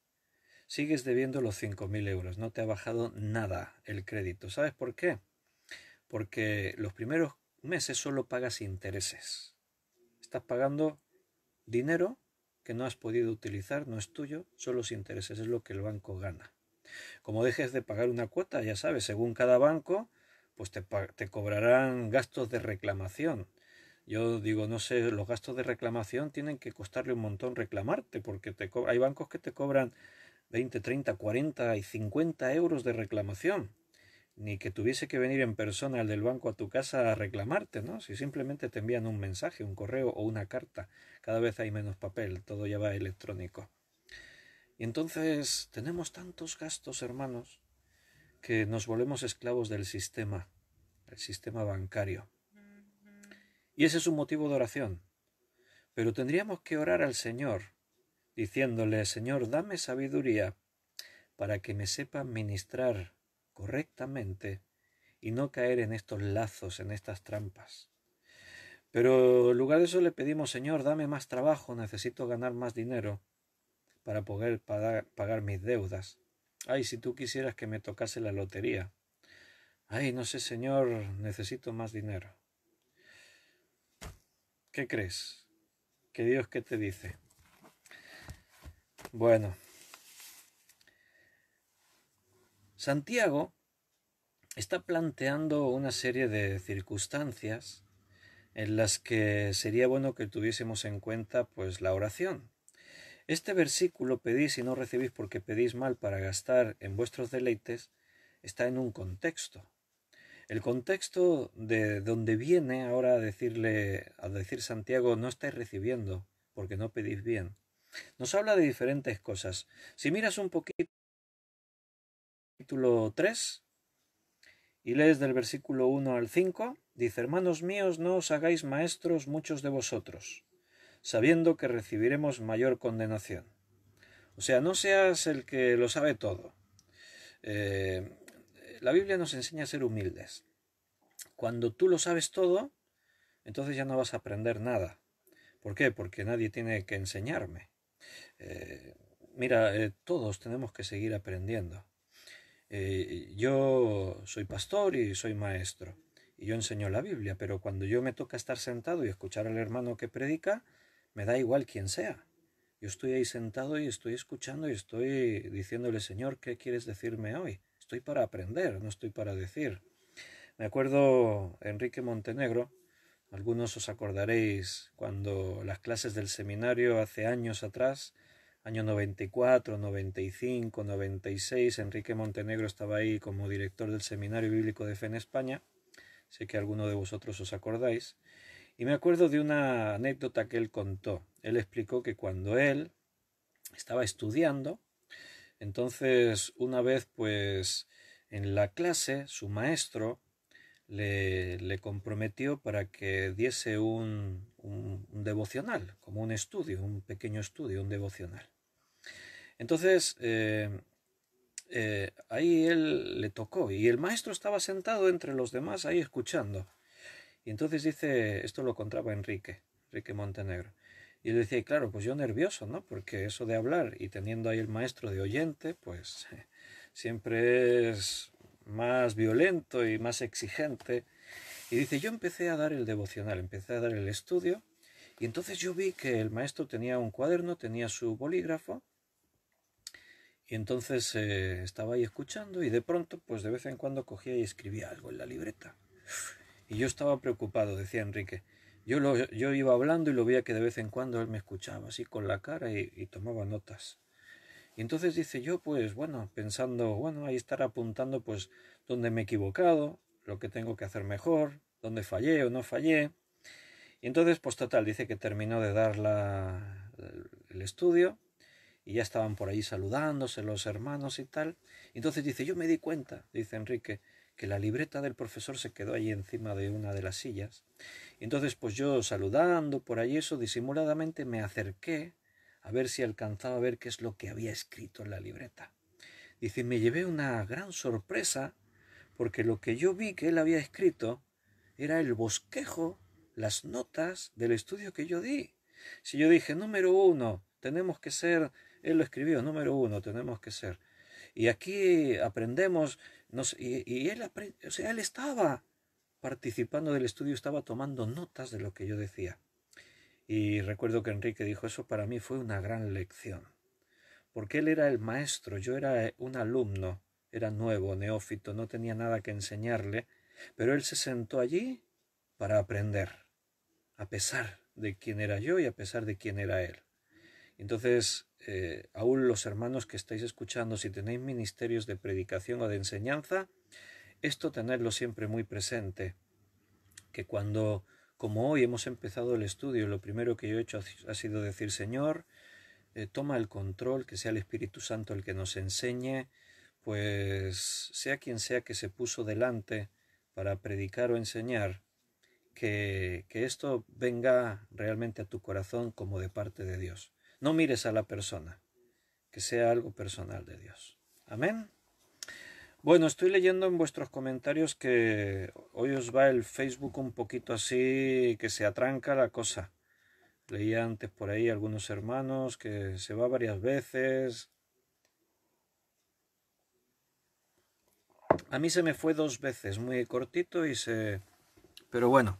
sigues debiendo los 5.000 euros. No te ha bajado nada el crédito. ¿Sabes por qué? Porque los primeros meses solo pagas intereses. Estás pagando dinero que no has podido utilizar, no es tuyo, solo los intereses, es lo que el banco gana. Como dejes de pagar una cuota, ya sabes, según cada banco, pues te cobrarán gastos de reclamación. Yo digo, no sé, los gastos de reclamación tienen que costarle un montón reclamarte, porque hay bancos que te cobran 20, 30, 40 y 50 euros de reclamación. Ni que tuviese que venir en persona el del banco a tu casa a reclamarte, ¿no? Si simplemente te envían un mensaje, un correo o una carta. Cada vez hay menos papel, todo ya va electrónico. Y entonces tenemos tantos gastos, hermanos, que nos volvemos esclavos del sistema, el sistema bancario. Y ese es un motivo de oración. Pero tendríamos que orar al Señor, diciéndole, Señor, dame sabiduría para que me sepa ministrar correctamente y no caer en estos lazos, en estas trampas. Pero en lugar de eso le pedimos, Señor, dame más trabajo, necesito ganar más dinero para poder pagar mis deudas. Ay, si tú quisieras que me tocase la lotería. Ay, no sé, Señor, necesito más dinero. ¿Qué crees? ¿Qué Dios qué te dice? Bueno, Santiago está planteando una serie de circunstancias en las que sería bueno que tuviésemos en cuenta pues la oración. Este versículo, pedís y no recibís porque pedís mal para gastar en vuestros deleites, está en un contexto. El contexto de donde viene ahora a decir Santiago, no estáis recibiendo porque no pedís bien. Nos habla de diferentes cosas. Si miras un poquito capítulo 3 y lees del versículo 1 al 5, dice, hermanos míos, no os hagáis maestros muchos de vosotros, sabiendo que recibiremos mayor condenación. O sea, no seas el que lo sabe todo. La Biblia nos enseña a ser humildes. Cuando tú lo sabes todo, entonces ya no vas a aprender nada. ¿Por qué? Porque nadie tiene que enseñarme. Mira, todos tenemos que seguir aprendiendo. Yo soy pastor y soy maestro. Y yo enseño la Biblia, pero cuando yo me toca estar sentado y escuchar al hermano que predica, me da igual quién sea. Yo estoy ahí sentado y estoy escuchando y estoy diciéndole, Señor, ¿qué quieres decirme hoy? Estoy para aprender, no estoy para decir. Me acuerdo Enrique Montenegro, algunos os acordaréis cuando las clases del seminario hace años atrás, año 94, 95, 96, Enrique Montenegro estaba ahí como director del Seminario Bíblico de Fe en España, sé que alguno de vosotros os acordáis, y me acuerdo de una anécdota que él contó. Él explicó que cuando él estaba estudiando, entonces una vez pues en la clase su maestro le comprometió para que diese un devocional, como un estudio, un pequeño estudio, un devocional. Entonces ahí él le tocó y el maestro estaba sentado entre los demás ahí escuchando. Y entonces dice, esto lo contaba Enrique Montenegro. Y él decía, claro, pues yo nervioso, ¿no? Porque eso de hablar y teniendo ahí el maestro de oyente, pues siempre es más violento y más exigente. Y dice, yo empecé a dar el devocional, empecé a dar el estudio, y entonces yo vi que el maestro tenía un cuaderno, tenía su bolígrafo, y entonces estaba ahí escuchando, y de pronto, pues de vez en cuando cogía y escribía algo en la libreta. Y yo estaba preocupado, decía Enrique. Yo iba hablando y lo veía que de vez en cuando él me escuchaba así con la cara y tomaba notas. Y entonces dice yo, pues bueno, pensando, bueno, ahí estará apuntando pues dónde me he equivocado, lo que tengo que hacer mejor, dónde fallé o no fallé. Y entonces, pues total, dice que terminó de dar el estudio y ya estaban por ahí saludándose los hermanos y tal. Y entonces dice, yo me di cuenta, dice Enrique, que la libreta del profesor se quedó allí encima de una de las sillas. Y entonces, pues yo saludando por ahí eso, disimuladamente me acerqué a ver si alcanzaba a ver qué es lo que había escrito en la libreta. Dice, me llevé una gran sorpresa porque lo que yo vi que él había escrito era el bosquejo, las notas del estudio que yo di. Si yo dije, número 1, tenemos que ser, él lo escribió, número 1, tenemos que ser. Y aquí aprendemos, y él, o sea, él estaba participando del estudio, estaba tomando notas de lo que yo decía. Y recuerdo que Enrique dijo, eso para mí fue una gran lección. Porque él era el maestro, yo era un alumno, era nuevo, neófito, no tenía nada que enseñarle, pero él se sentó allí para aprender, a pesar de quién era yo y a pesar de quién era él. Entonces, aún los hermanos que estáis escuchando, si tenéis ministerios de predicación o de enseñanza, esto tenerlo siempre muy presente, que cuando, como hoy hemos empezado el estudio, lo primero que yo he hecho ha sido decir, Señor, toma el control, que sea el Espíritu Santo el que nos enseñe, pues sea quien sea que se puso delante para predicar o enseñar, que esto venga realmente a tu corazón como de parte de Dios. No mires a la persona, que sea algo personal de Dios. Amén. Bueno, estoy leyendo en vuestros comentarios que hoy os va el Facebook un poquito así, que se atranca la cosa. Leía antes por ahí algunos hermanos que se va varias veces. A mí se me fue 2 veces, muy cortito y se... Pero bueno,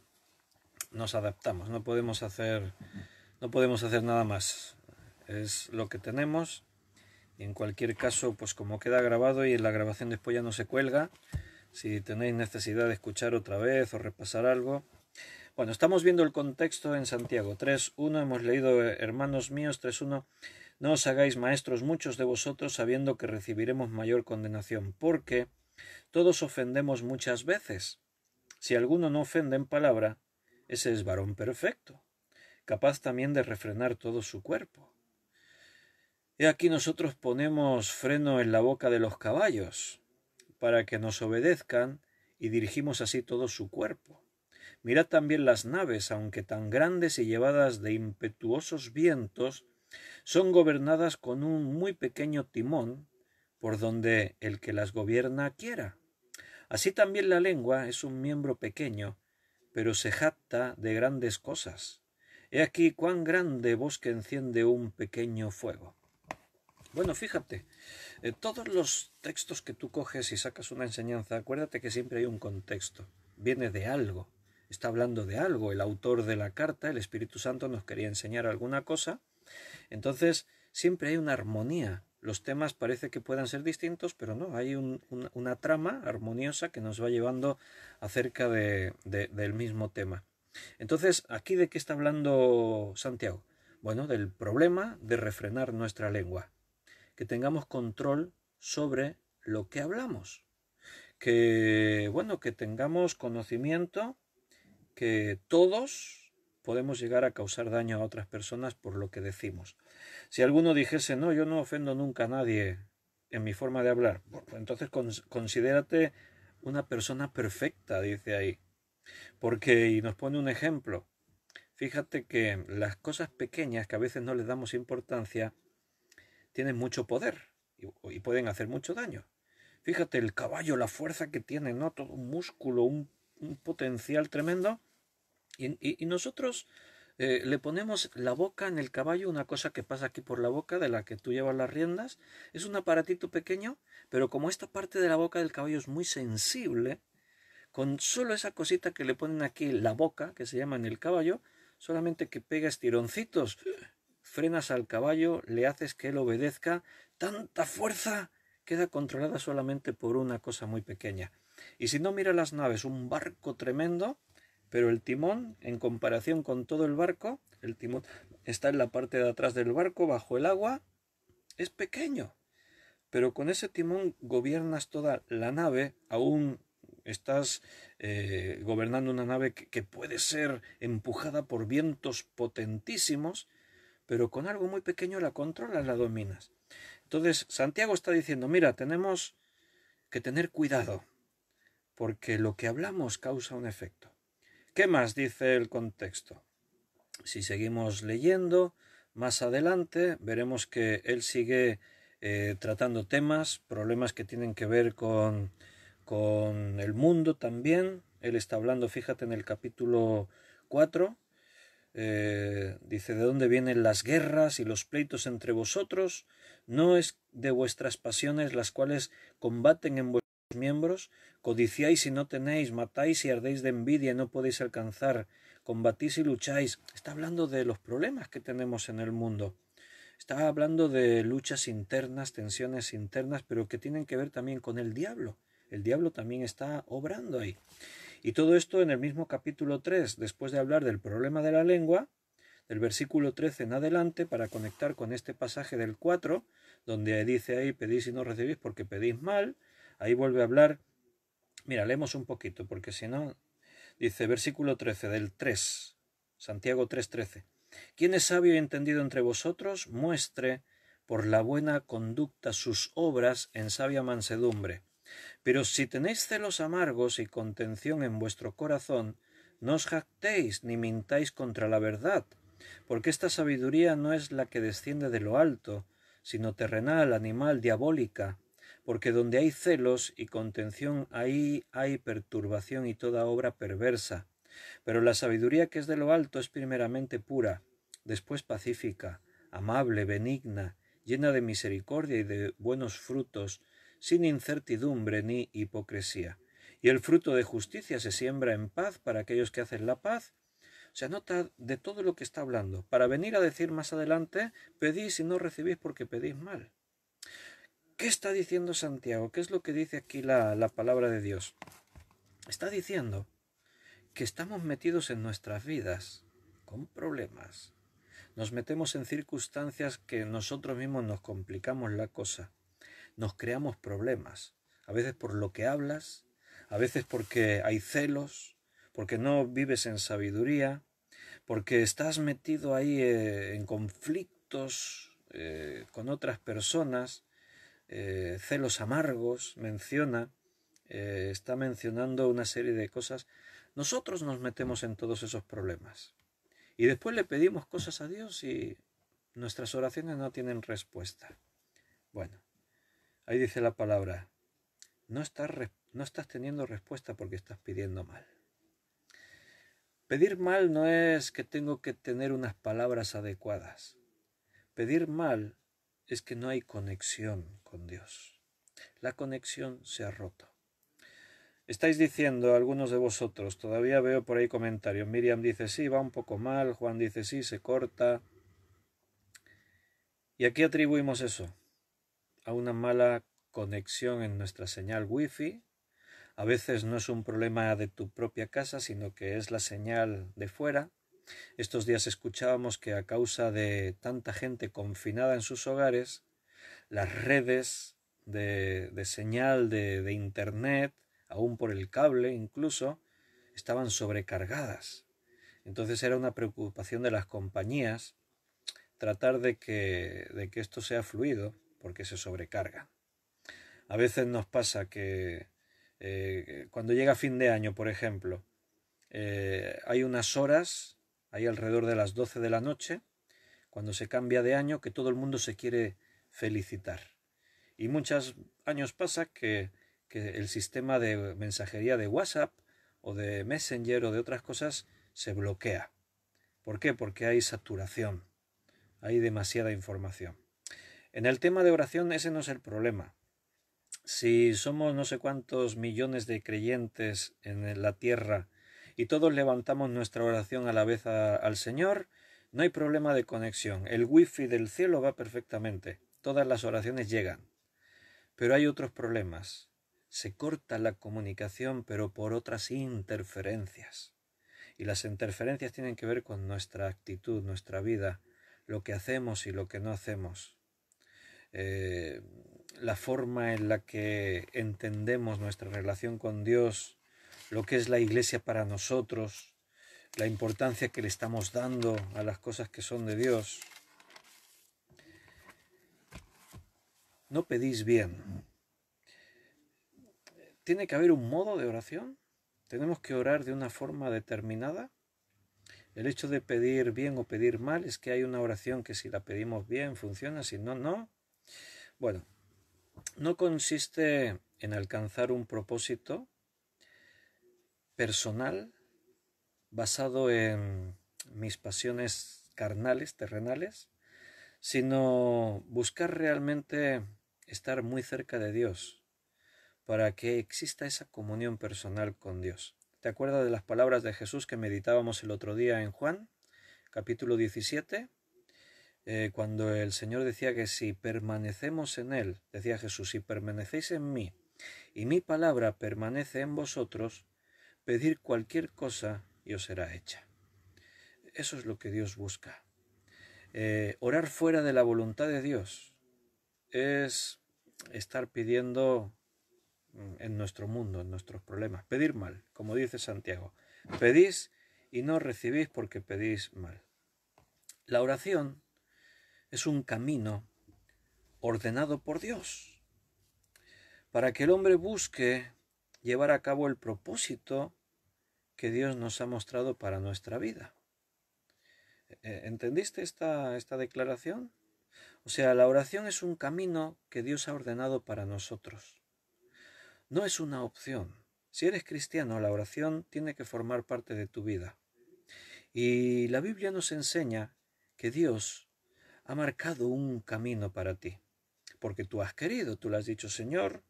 nos adaptamos, no podemos hacer nada más. Es lo que tenemos. Y en cualquier caso, pues como queda grabado y en la grabación después ya no se cuelga, si tenéis necesidad de escuchar otra vez o repasar algo. Bueno, estamos viendo el contexto en Santiago 3.1, hemos leído, hermanos míos, 3.1, no os hagáis maestros muchos de vosotros sabiendo que recibiremos mayor condenación, porque todos ofendemos muchas veces. Si alguno no ofende en palabra, ese es varón perfecto, capaz también de refrenar todo su cuerpo. He aquí nosotros ponemos freno en la boca de los caballos, para que nos obedezcan y dirigimos así todo su cuerpo. Mirad también las naves, aunque tan grandes y llevadas de impetuosos vientos, son gobernadas con un muy pequeño timón, por donde el que las gobierna quiera. Así también la lengua es un miembro pequeño, pero se jacta de grandes cosas. He aquí cuán grande bosque enciende un pequeño fuego. Bueno, fíjate, todos los textos que tú coges y sacas una enseñanza, acuérdate que siempre hay un contexto, viene de algo, está hablando de algo, el autor de la carta, el Espíritu Santo nos quería enseñar alguna cosa, entonces siempre hay una armonía. Los temas parece que puedan ser distintos, pero no, hay una trama armoniosa que nos va llevando acerca del mismo tema. Entonces, ¿aquí de qué está hablando Santiago? Bueno, del problema de refrenar nuestra lengua, que tengamos control sobre lo que hablamos, que, bueno, que tengamos conocimiento que todos podemos llegar a causar daño a otras personas por lo que decimos. Si alguno dijese, no, yo no ofendo nunca a nadie en mi forma de hablar, pues entonces considérate una persona perfecta, dice ahí. Porque, y nos pone un ejemplo, fíjate que las cosas pequeñas que a veces no les damos importancia, tienen mucho poder y pueden hacer mucho daño. Fíjate el caballo, la fuerza que tiene, ¿no? Todo un músculo, un potencial tremendo. Y nosotros le ponemos la boca en el caballo, una cosa que pasa aquí por la boca, de la que tú llevas las riendas. Es un aparatito pequeño, pero como esta parte de la boca del caballo es muy sensible, con solo esa cosita que le ponen aquí, la boca, que se llama en el caballo, solamente que pegas tironcitos, frenas al caballo, le haces que él obedezca, tanta fuerza queda controlada solamente por una cosa muy pequeña. Y si no, mira las naves, un barco tremendo, pero el timón, en comparación con todo el barco, el timón está en la parte de atrás del barco, bajo el agua, es pequeño, pero con ese timón gobiernas toda la nave, aún estás gobernando una nave que puede ser empujada por vientos potentísimos, pero con algo muy pequeño la controlas, la dominas. Entonces, Santiago está diciendo, mira, tenemos que tener cuidado, porque lo que hablamos causa un efecto. ¿Qué más dice el contexto? Si seguimos leyendo, más adelante veremos que él sigue tratando temas, problemas que tienen que ver con el mundo también. Él está hablando, fíjate, en el capítulo 4, dice, ¿de dónde vienen las guerras y los pleitos entre vosotros? ¿No es de vuestras pasiones las cuales combaten en vuestros miembros? Codiciáis y no tenéis, matáis y ardéis de envidia y no podéis alcanzar, combatís y lucháis. Está hablando de los problemas que tenemos en el mundo. Está hablando de luchas internas, tensiones internas, pero que tienen que ver también con el diablo. El diablo también está obrando ahí. Y todo esto en el mismo capítulo 3, después de hablar del problema de la lengua, del versículo 13 en adelante, para conectar con este pasaje del 4, donde dice ahí, pedís y no recibís porque pedís mal, ahí vuelve a hablar, mira, leemos un poquito, porque si no, dice versículo 13 del 3, Santiago 3:13, ¿quién es sabio y entendido entre vosotros? Muestre por la buena conducta sus obras en sabia mansedumbre. Pero si tenéis celos amargos y contención en vuestro corazón, no os jactéis ni mintáis contra la verdad, porque esta sabiduría no es la que desciende de lo alto, sino terrenal, animal, diabólica, porque donde hay celos y contención, ahí hay perturbación y toda obra perversa. Pero la sabiduría que es de lo alto es primeramente pura, después pacífica, amable, benigna, llena de misericordia y de buenos frutos, sin incertidumbre ni hipocresía. Y el fruto de justicia se siembra en paz para aquellos que hacen la paz. Se nota de todo lo que está hablando, para venir a decir más adelante, pedís y no recibís porque pedís mal. ¿Qué está diciendo Santiago? ¿Qué es lo que dice aquí la palabra de Dios? Está diciendo que estamos metidos en nuestras vidas con problemas. Nos metemos en circunstancias que nosotros mismos nos complicamos la cosa. Nos creamos problemas, a veces por lo que hablas, a veces porque hay celos, porque no vives en sabiduría, porque estás metido ahí en conflictos con otras personas, celos amargos, está mencionando una serie de cosas. Nosotros nos metemos en todos esos problemas y después le pedimos cosas a Dios y nuestras oraciones no tienen respuesta. Bueno, ahí dice la palabra, no estás teniendo respuesta porque estás pidiendo mal. Pedir mal no es que tengo que tener unas palabras adecuadas. Pedir mal es que no hay conexión con Dios. La conexión se ha roto. Estáis diciendo algunos de vosotros, todavía veo por ahí comentarios, Miriam dice sí, va un poco mal, Juan dice sí, se corta. Y aquí atribuimos eso a una mala conexión en nuestra señal wifi. A veces no es un problema de tu propia casa, sino que es la señal de fuera. Estos días escuchábamos que a causa de tanta gente confinada en sus hogares, las redes de señal de internet, aún por el cable incluso, estaban sobrecargadas. Entonces era una preocupación de las compañías tratar de que esto sea fluido, porque se sobrecarga. A veces nos pasa que cuando llega fin de año, por ejemplo, hay unas horas, hay alrededor de las 12 de la noche, cuando se cambia de año, que todo el mundo se quiere felicitar. Y muchos años pasa que el sistema de mensajería de WhatsApp o de Messenger o de otras cosas se bloquea. ¿Por qué? Porque hay saturación, hay demasiada información. En el tema de oración ese no es el problema. Si somos no sé cuántos millones de creyentes en la tierra y todos levantamos nuestra oración a la vez al Señor, no hay problema de conexión. El wifi del cielo va perfectamente. Todas las oraciones llegan. Pero hay otros problemas. Se corta la comunicación, pero por otras interferencias. Y las interferencias tienen que ver con nuestra actitud, nuestra vida, lo que hacemos y lo que no hacemos. la forma en la que entendemos nuestra relación con Dios, lo que es la Iglesia para nosotros, la importancia que le estamos dando a las cosas que son de Dios. No pedís bien. ¿Tiene que haber un modo de oración? ¿Tenemos que orar de una forma determinada? El hecho de pedir bien o pedir mal es que hay una oración que si la pedimos bien funciona, si no, no. Bueno, no consiste en alcanzar un propósito personal basado en mis pasiones carnales, terrenales, sino buscar realmente estar muy cerca de Dios para que exista esa comunión personal con Dios. ¿Te acuerdas de las palabras de Jesús que meditábamos el otro día en Juan, capítulo 17? Cuando el Señor decía que si permanecemos en Él, decía Jesús, si permanecéis en mí y mi palabra permanece en vosotros, pedid cualquier cosa y os será hecha. Eso es lo que Dios busca. Orar fuera de la voluntad de Dios es estar pidiendo en nuestro mundo, en nuestros problemas. Pedir mal, como dice Santiago. Pedís y no recibís porque pedís mal. La oración es un camino ordenado por Dios para que el hombre busque llevar a cabo el propósito que Dios nos ha mostrado para nuestra vida. ¿Entendiste esta declaración? O sea, la oración es un camino que Dios ha ordenado para nosotros. No es una opción. Si eres cristiano, la oración tiene que formar parte de tu vida. Y la Biblia nos enseña que Dios ha marcado un camino para ti. Porque tú has querido, tú le has dicho, Señor,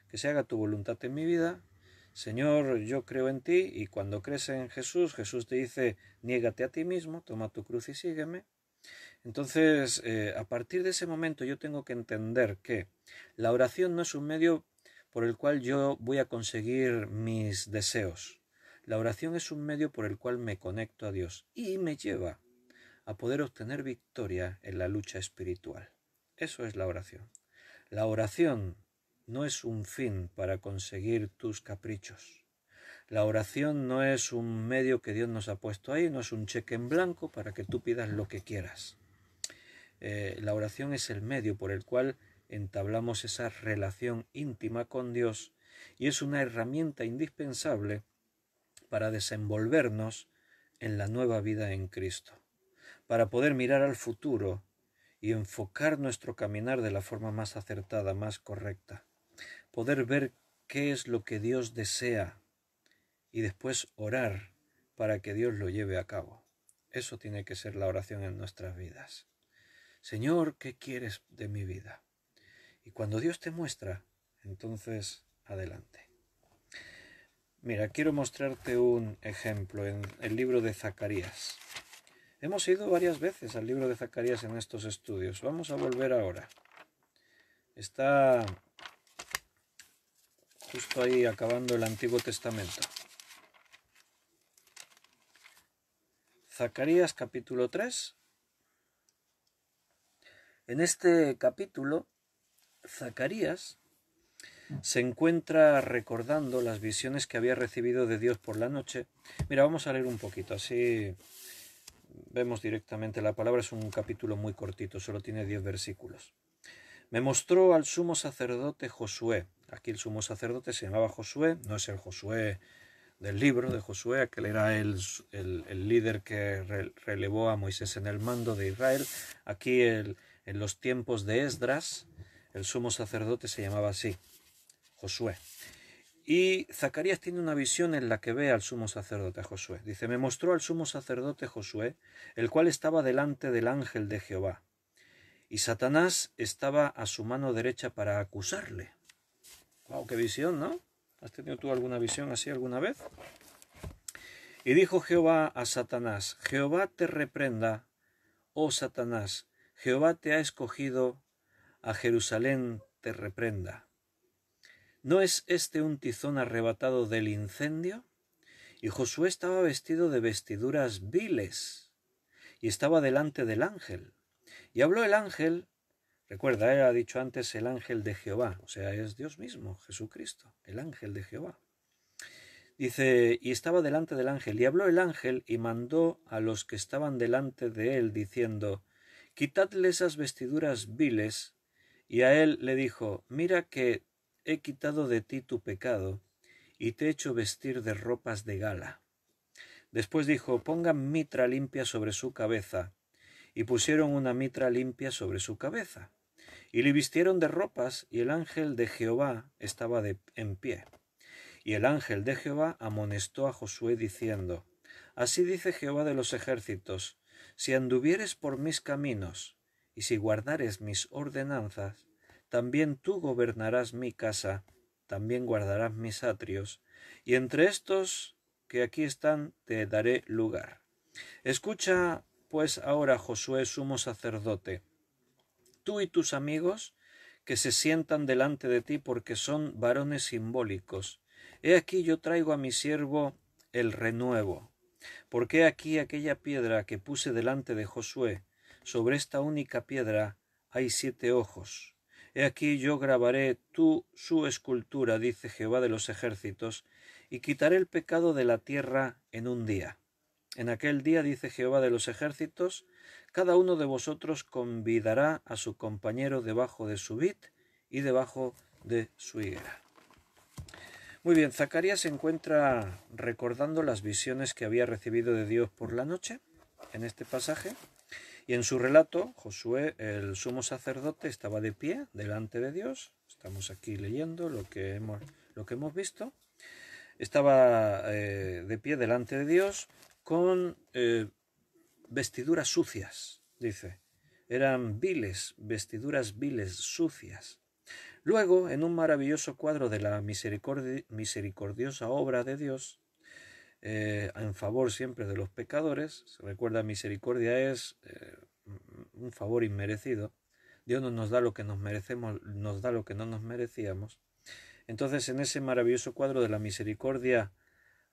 que se haga tu voluntad en mi vida. Señor, yo creo en ti, y cuando crees en Jesús, Jesús te dice, niégate a ti mismo, toma tu cruz y sígueme. Entonces, a partir de ese momento yo tengo que entender que la oración no es un medio por el cual yo voy a conseguir mis deseos. La oración es un medio por el cual me conecto a Dios y me lleva a poder obtener victoria en la lucha espiritual. Eso es la oración. La oración no es un fin para conseguir tus caprichos. La oración no es un medio que Dios nos ha puesto ahí, no es un cheque en blanco para que tú pidas lo que quieras. La oración es el medio por el cual entablamos esa relación íntima con Dios y es una herramienta indispensable para desenvolvernos en la nueva vida en Cristo, para poder mirar al futuro y enfocar nuestro caminar de la forma más acertada, más correcta, poder ver qué es lo que Dios desea y después orar para que Dios lo lleve a cabo. Eso tiene que ser la oración en nuestras vidas. Señor, ¿qué quieres de mi vida? Y cuando Dios te muestra, entonces adelante. Mira, quiero mostrarte un ejemplo en el libro de Zacarías. Hemos ido varias veces al libro de Zacarías en estos estudios. Vamos a volver ahora. Está justo ahí acabando el Antiguo Testamento. Zacarías capítulo 3. En este capítulo, Zacarías se encuentra recordando las visiones que había recibido de Dios por la noche. Mira, vamos a leer un poquito, así vemos directamente. La palabra es un capítulo muy cortito, solo tiene 10 versículos. Me mostró al sumo sacerdote Josué. Aquí el sumo sacerdote se llamaba Josué, no es el Josué del libro de Josué, aquel era el líder que relevó a Moisés en el mando de Israel. Aquí en los tiempos de Esdras, el sumo sacerdote se llamaba así, Josué. Y Zacarías tiene una visión en la que ve al sumo sacerdote Josué. Dice, me mostró al sumo sacerdote Josué, el cual estaba delante del ángel de Jehová. Y Satanás estaba a su mano derecha para acusarle. ¡Wow! ¡Qué visión!, ¿no? ¿Has tenido tú alguna visión así alguna vez? Y dijo Jehová a Satanás, Jehová te reprenda, oh Satanás, Jehová te ha escogido, a Jerusalén te reprenda. ¿No es este un tizón arrebatado del incendio? Y Josué estaba vestido de vestiduras viles, y estaba delante del ángel. Y habló el ángel Recuerda, él ha dicho antes el ángel de Jehová, o sea, es Dios mismo, Jesucristo, el ángel de Jehová. Dice, y estaba delante del ángel, y habló el ángel y mandó a los que estaban delante de él, diciendo, quitadle esas vestiduras viles. Y a él le dijo, mira que he quitado de ti tu pecado, y te he hecho vestir de ropas de gala. Después dijo, pongan mitra limpia sobre su cabeza, y pusieron una mitra limpia sobre su cabeza. Y le vistieron de ropas, y el ángel de Jehová estaba en pie. Y el ángel de Jehová amonestó a Josué diciendo, así dice Jehová de los ejércitos, si anduvieres por mis caminos, y si guardares mis ordenanzas, también tú gobernarás mi casa, también guardarás mis atrios, y entre estos que aquí están te daré lugar. Escucha pues ahora, Josué, sumo sacerdote, tú y tus amigos que se sientan delante de ti porque son varones simbólicos. He aquí yo traigo a mi siervo el renuevo, porque he aquí aquella piedra que puse delante de Josué, sobre esta única piedra hay 7 ojos. He aquí yo grabaré su escultura, dice Jehová de los ejércitos, y quitaré el pecado de la tierra en un día. En aquel día, dice Jehová de los ejércitos, cada uno de vosotros convidará a su compañero debajo de su vid y debajo de su higuera. Muy bien, Zacarías se encuentra recordando las visiones que había recibido de Dios por la noche en este pasaje, y en su relato Josué, el sumo sacerdote, estaba de pie delante de Dios. Estamos aquí leyendo lo que hemos visto. Estaba de pie delante de Dios con vestiduras sucias, dice. Eran viles, vestiduras viles, sucias. Luego, en un maravilloso cuadro de la misericordiosa obra de Dios, en favor siempre de los pecadores, se recuerda, misericordia es un favor inmerecido. Dios no nos da lo que nos merecemos, nos da lo que no nos merecíamos. Entonces, en ese maravilloso cuadro de la misericordia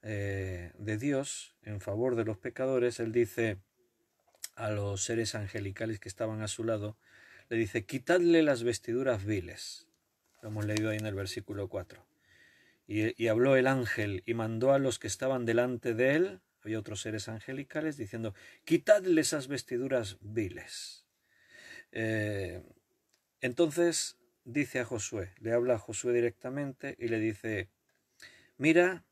de Dios en favor de los pecadores, él dice a los seres angelicales que estaban a su lado, le dice, quitadle las vestiduras viles. Lo hemos leído ahí en el versículo 4. Y habló el ángel y mandó a los que estaban delante de él, había otros seres angelicales, diciendo, quitadle esas vestiduras viles. Entonces dice a Josué, le habla a Josué directamente y le dice, mira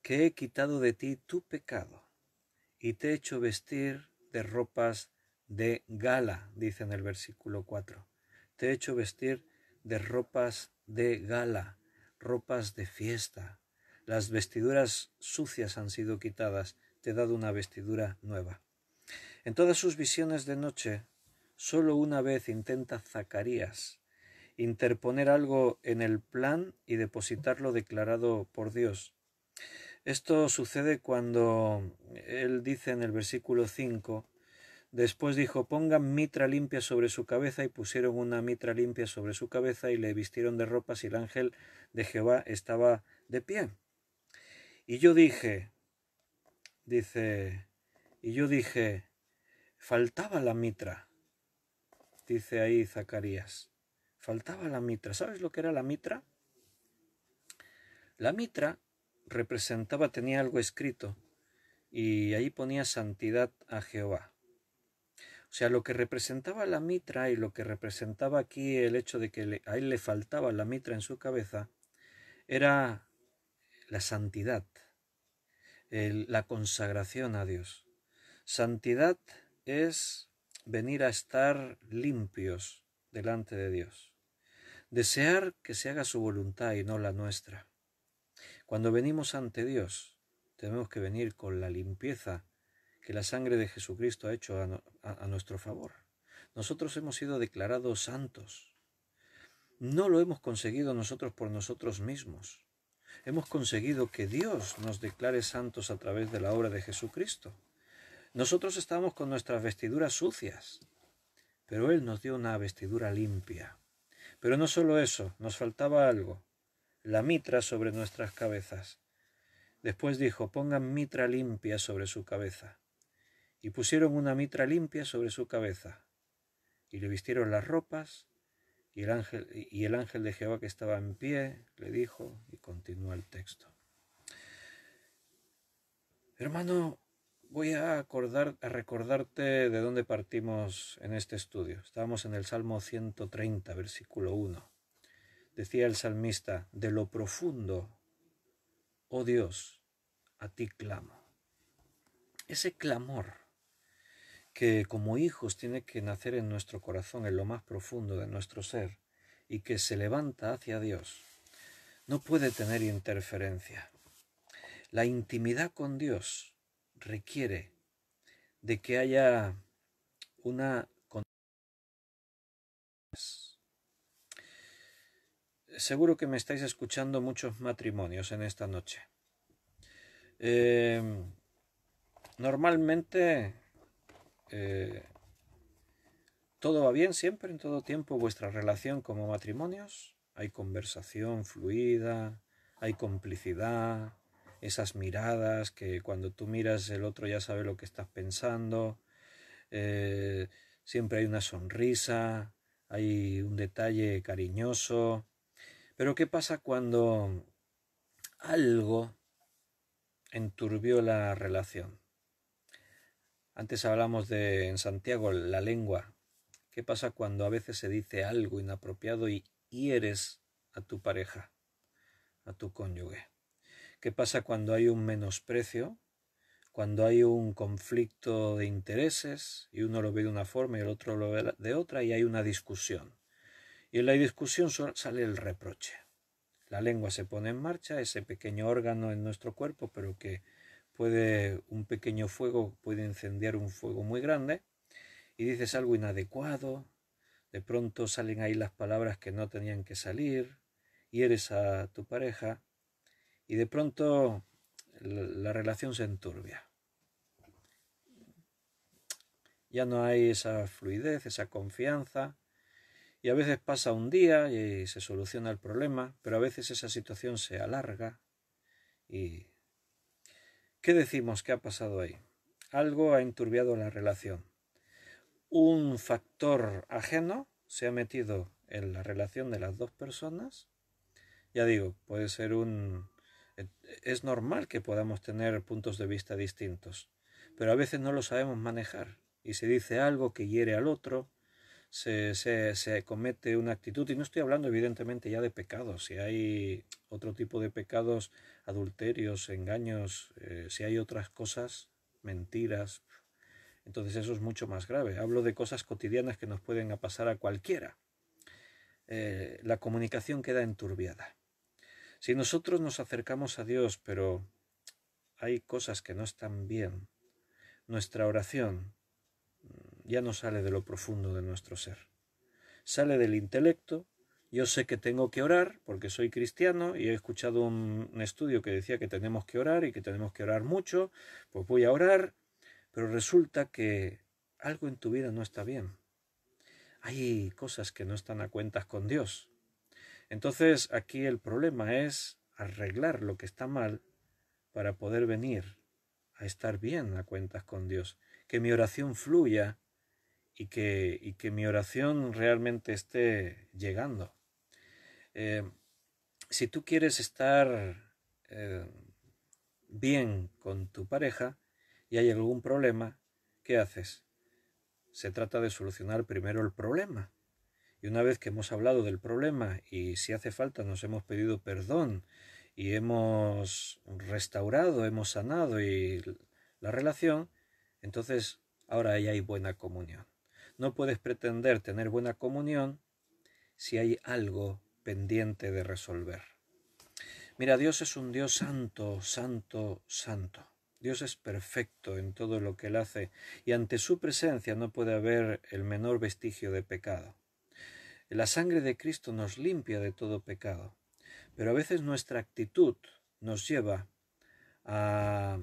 que he quitado de ti tu pecado y te he hecho vestir de ropas de gala, dice en el versículo 4. Te he hecho vestir de ropas de gala, ropas de fiesta. Las vestiduras sucias han sido quitadas, te he dado una vestidura nueva. En todas sus visiones de noche, solo una vez intenta Zacarías interponer algo en el plan y depositarlo declarado por Dios. Esto sucede cuando él dice en el versículo 5, después dijo, pongan mitra limpia sobre su cabeza, y pusieron una mitra limpia sobre su cabeza y le vistieron de ropas, y el ángel de Jehová estaba de pie. Y yo dije, faltaba la mitra, dice ahí Zacarías, faltaba la mitra. ¿Sabes lo que era la mitra? La mitra tenía algo escrito, y ahí ponía santidad a Jehová. O sea, lo que representaba la mitra y lo que representaba aquí el hecho de que a él le faltaba la mitra en su cabeza era la santidad, la consagración a Dios. Santidad es venir a estar limpios delante de Dios. Desear que se haga su voluntad y no la nuestra. Cuando venimos ante Dios, tenemos que venir con la limpieza que la sangre de Jesucristo ha hecho a nuestro favor. Nosotros hemos sido declarados santos. No lo hemos conseguido nosotros por nosotros mismos. Hemos conseguido que Dios nos declare santos a través de la obra de Jesucristo. Nosotros estábamos con nuestras vestiduras sucias, pero Él nos dio una vestidura limpia. Pero no solo eso, nos faltaba algo, la mitra sobre nuestras cabezas. Después dijo, pongan mitra limpia sobre su cabeza. Y pusieron una mitra limpia sobre su cabeza. y le vistieron las ropas, y el ángel de Jehová que estaba en pie le dijo, y continúa el texto. Hermano, voy a recordarte de dónde partimos en este estudio. Estábamos en el Salmo 130, versículo 1. Decía el salmista, de lo profundo, oh Dios, a ti clamo. Ese clamor que como hijos tiene que nacer en nuestro corazón, en lo más profundo de nuestro ser, y que se levanta hacia Dios, no puede tener interferencia. La intimidad con Dios requiere de que haya una... Seguro que me estáis escuchando muchos matrimonios en esta noche. Normalmente todo va bien siempre, en todo tiempo, vuestra relación como matrimonios. Hay conversación fluida, hay complicidad, esas miradas que cuando tú miras el otro ya sabe lo que estás pensando. Siempre hay una sonrisa, hay un detalle cariñoso. Pero ¿qué pasa cuando algo enturbió la relación? Antes hablamos de, en Santiago, la lengua. ¿Qué pasa cuando a veces se dice algo inapropiado y hieres a tu pareja, a tu cónyuge? ¿Qué pasa cuando hay un menosprecio, cuando hay un conflicto de intereses y uno lo ve de una forma y el otro lo ve de otra y hay una discusión? Y en la discusión sale el reproche. La lengua se pone en marcha, ese pequeño órgano en nuestro cuerpo, pero que un pequeño fuego puede incendiar un fuego muy grande, y dices algo inadecuado, de pronto salen ahí las palabras que no tenían que salir, hieres a tu pareja, y de pronto la relación se enturbia. Ya no hay esa fluidez, esa confianza, y a veces pasa un día y se soluciona el problema, pero a veces esa situación se alarga. ¿Y qué decimos que ha pasado ahí? Algo ha enturbiado la relación. Un factor ajeno se ha metido en la relación de las dos personas. Ya digo, puede ser es normal que podamos tener puntos de vista distintos, pero a veces no lo sabemos manejar y se dice algo que hiere al otro, se comete una actitud, y no estoy hablando evidentemente ya de pecados, si hay otro tipo de pecados, adulterios, engaños, si hay otras cosas, mentiras, entonces eso es mucho más grave. Hablo de cosas cotidianas que nos pueden pasar a cualquiera. La comunicación queda enturbiada. Si nosotros nos acercamos a Dios, pero hay cosas que no están bien, nuestra oración ya no sale de lo profundo de nuestro ser. Sale del intelecto. Yo sé que tengo que orar porque soy cristiano y he escuchado un estudio que decía que tenemos que orar y que tenemos que orar mucho, pues voy a orar, pero resulta que algo en tu vida no está bien. Hay cosas que no están a cuentas con Dios. Entonces aquí el problema es arreglar lo que está mal para poder venir a estar bien a cuentas con Dios. Que mi oración fluya y que mi oración realmente esté llegando. Si tú quieres estar bien con tu pareja y hay algún problema, ¿qué haces? Se trata de solucionar primero el problema. Y una vez que hemos hablado del problema y si hace falta nos hemos pedido perdón y hemos restaurado, hemos sanado la relación, entonces ahora ahí hay buena comunión. No puedes pretender tener buena comunión si hay algo pendiente de resolver. Mira, Dios es un Dios santo, santo, santo. Dios es perfecto en todo lo que Él hace y ante su presencia no puede haber el menor vestigio de pecado. La sangre de Cristo nos limpia de todo pecado, pero a veces nuestra actitud nos lleva a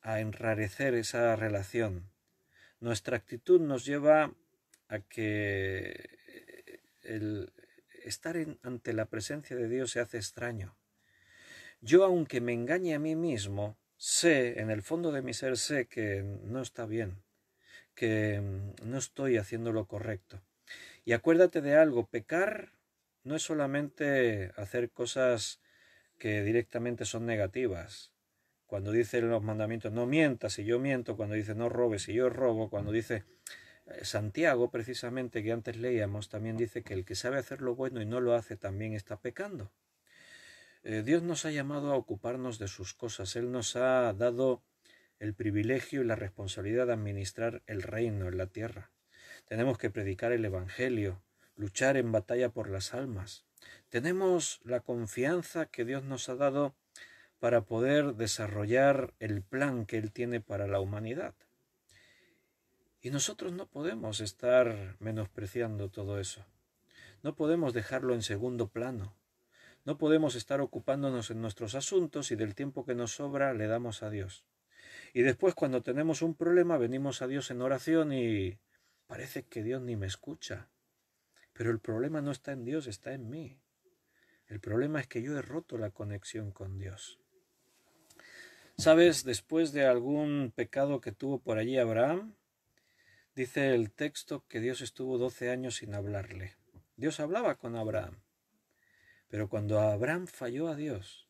enrarecer esa relación. Nuestra actitud nos lleva a que el estar ante la presencia de Dios se hace extraño. Yo, aunque me engañe a mí mismo, sé, en el fondo de mi ser sé que no está bien, que no estoy haciendo lo correcto. Y acuérdate de algo, pecar no es solamente hacer cosas que directamente son negativas. Cuando dice los mandamientos no mientas y yo miento, cuando dice no robes y yo robo, cuando dice Santiago precisamente que antes leíamos, también dice que el que sabe hacer lo bueno y no lo hace también está pecando. Dios nos ha llamado a ocuparnos de sus cosas, Él nos ha dado el privilegio y la responsabilidad de administrar el reino en la tierra. Tenemos que predicar el Evangelio, luchar en batalla por las almas. Tenemos la confianza que Dios nos ha dado para poder desarrollar el plan que Él tiene para la humanidad. Y nosotros no podemos estar menospreciando todo eso. No podemos dejarlo en segundo plano. No podemos estar ocupándonos en nuestros asuntos y del tiempo que nos sobra le damos a Dios. Y después cuando tenemos un problema venimos a Dios en oración y parece que Dios ni me escucha. Pero el problema no está en Dios, está en mí. El problema es que yo he roto la conexión con Dios. ¿Sabes? Después de algún pecado que tuvo por allí Abraham, dice el texto que Dios estuvo 12 años sin hablarle. Dios hablaba con Abraham. Pero cuando Abraham falló a Dios,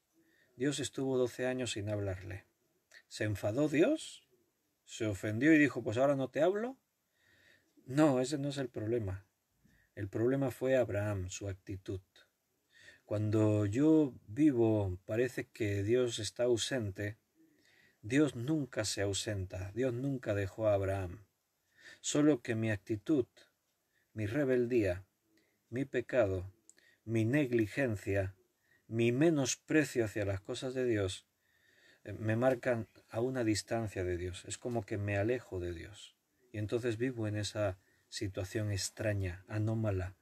Dios estuvo 12 años sin hablarle. ¿Se enfadó Dios? ¿Se ofendió y dijo, pues ahora no te hablo? No, ese no es el problema. El problema fue Abraham, su actitud. Cuando yo vivo, parece que Dios está ausente. Dios nunca se ausenta, Dios nunca dejó a Abraham. Solo que mi actitud, mi rebeldía, mi pecado, mi negligencia, mi menosprecio hacia las cosas de Dios, me marcan a una distancia de Dios. Es como que me alejo de Dios. Y entonces vivo en esa situación extraña, anómala,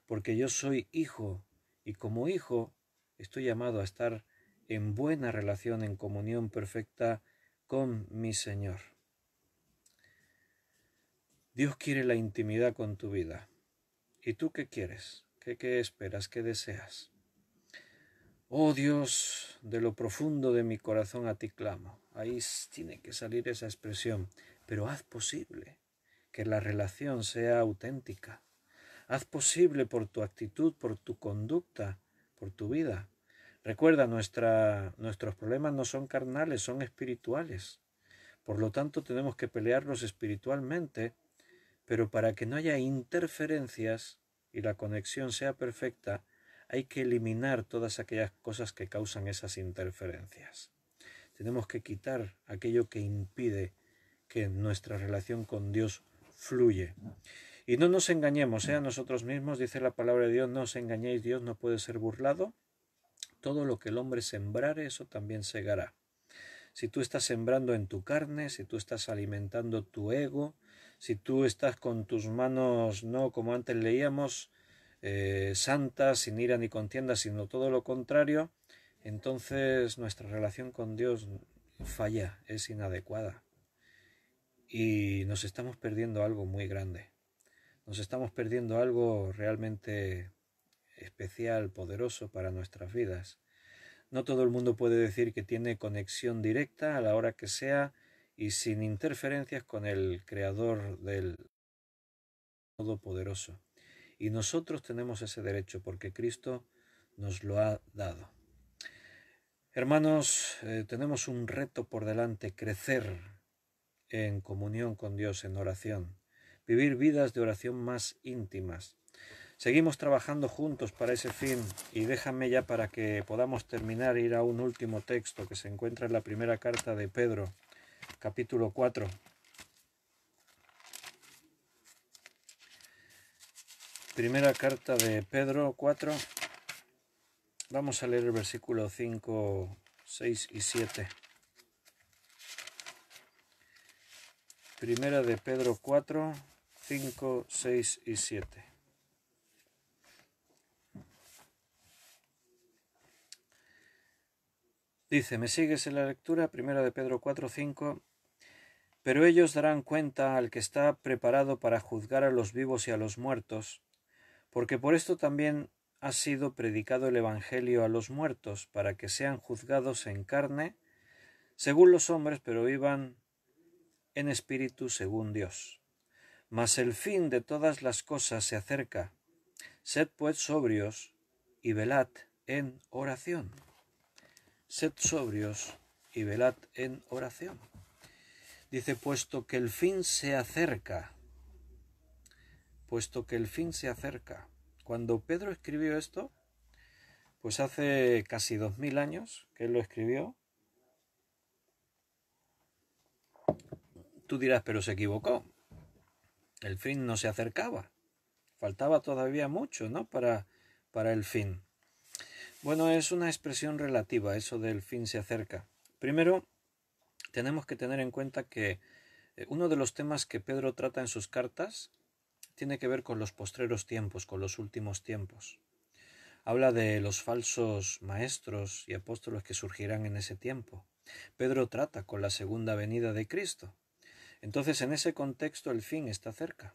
porque yo soy hijo y como hijo estoy llamado a estar en buena relación, en comunión perfecta con mi Señor. Dios quiere la intimidad con tu vida. ¿Y tú qué quieres? ¿Qué esperas? ¿Qué deseas? Oh Dios, de lo profundo de mi corazón a ti clamo. Ahí tiene que salir esa expresión, pero haz posible que la relación sea auténtica. Haz posible por tu actitud, por tu conducta, por tu vida. Recuerda, nuestros problemas no son carnales, son espirituales. Por lo tanto, tenemos que pelearlos espiritualmente, pero para que no haya interferencias y la conexión sea perfecta, hay que eliminar todas aquellas cosas que causan esas interferencias. Tenemos que quitar aquello que impide que nuestra relación con Dios fluye. Y no nos engañemos, a nosotros mismos, dice la palabra de Dios, no os engañéis, Dios no puede ser burlado. Todo lo que el hombre sembrare, eso también segará. Si tú estás sembrando en tu carne, si tú estás alimentando tu ego, si tú estás con tus manos, no como antes leíamos, santas, sin ira ni contienda, sino todo lo contrario, entonces nuestra relación con Dios falla, es inadecuada. Y nos estamos perdiendo algo muy grande. Nos estamos perdiendo algo realmente especial, poderoso para nuestras vidas. No todo el mundo puede decir que tiene conexión directa a la hora que sea y sin interferencias con el Creador del Todopoderoso. Y nosotros tenemos ese derecho porque Cristo nos lo ha dado. Hermanos, tenemos un reto por delante, crecer en comunión con Dios, en oración, vivir vidas de oración más íntimas. Seguimos trabajando juntos para ese fin y déjame ya para que podamos terminar ir a un último texto que se encuentra en la primera carta de Pedro, capítulo 4. Primera carta de Pedro 4. Vamos a leer el versículo 5, 6 y 7. Primera de Pedro 4, 5, 6 y 7. Dice, ¿me sigues en la lectura? Primera de Pedro 4, 5. Pero ellos darán cuenta al que está preparado para juzgar a los vivos y a los muertos, porque por esto también ha sido predicado el Evangelio a los muertos, para que sean juzgados en carne, según los hombres, pero vivan en espíritu según Dios. Mas el fin de todas las cosas se acerca. Sed pues sobrios y velad en oración. Sed sobrios y velad en oración. Dice, puesto que el fin se acerca. Puesto que el fin se acerca. Cuando Pedro escribió esto, pues hace casi 2000 años que él lo escribió. Tú dirás, pero se equivocó. El fin no se acercaba. Faltaba todavía mucho, ¿no? Para el fin. Bueno, es una expresión relativa, eso del fin se acerca. Primero, tenemos que tener en cuenta que uno de los temas que Pedro trata en sus cartas tiene que ver con los postreros tiempos, con los últimos tiempos. Habla de los falsos maestros y apóstoles que surgirán en ese tiempo. Pedro trata con la segunda venida de Cristo. Entonces, en ese contexto, el fin está cerca.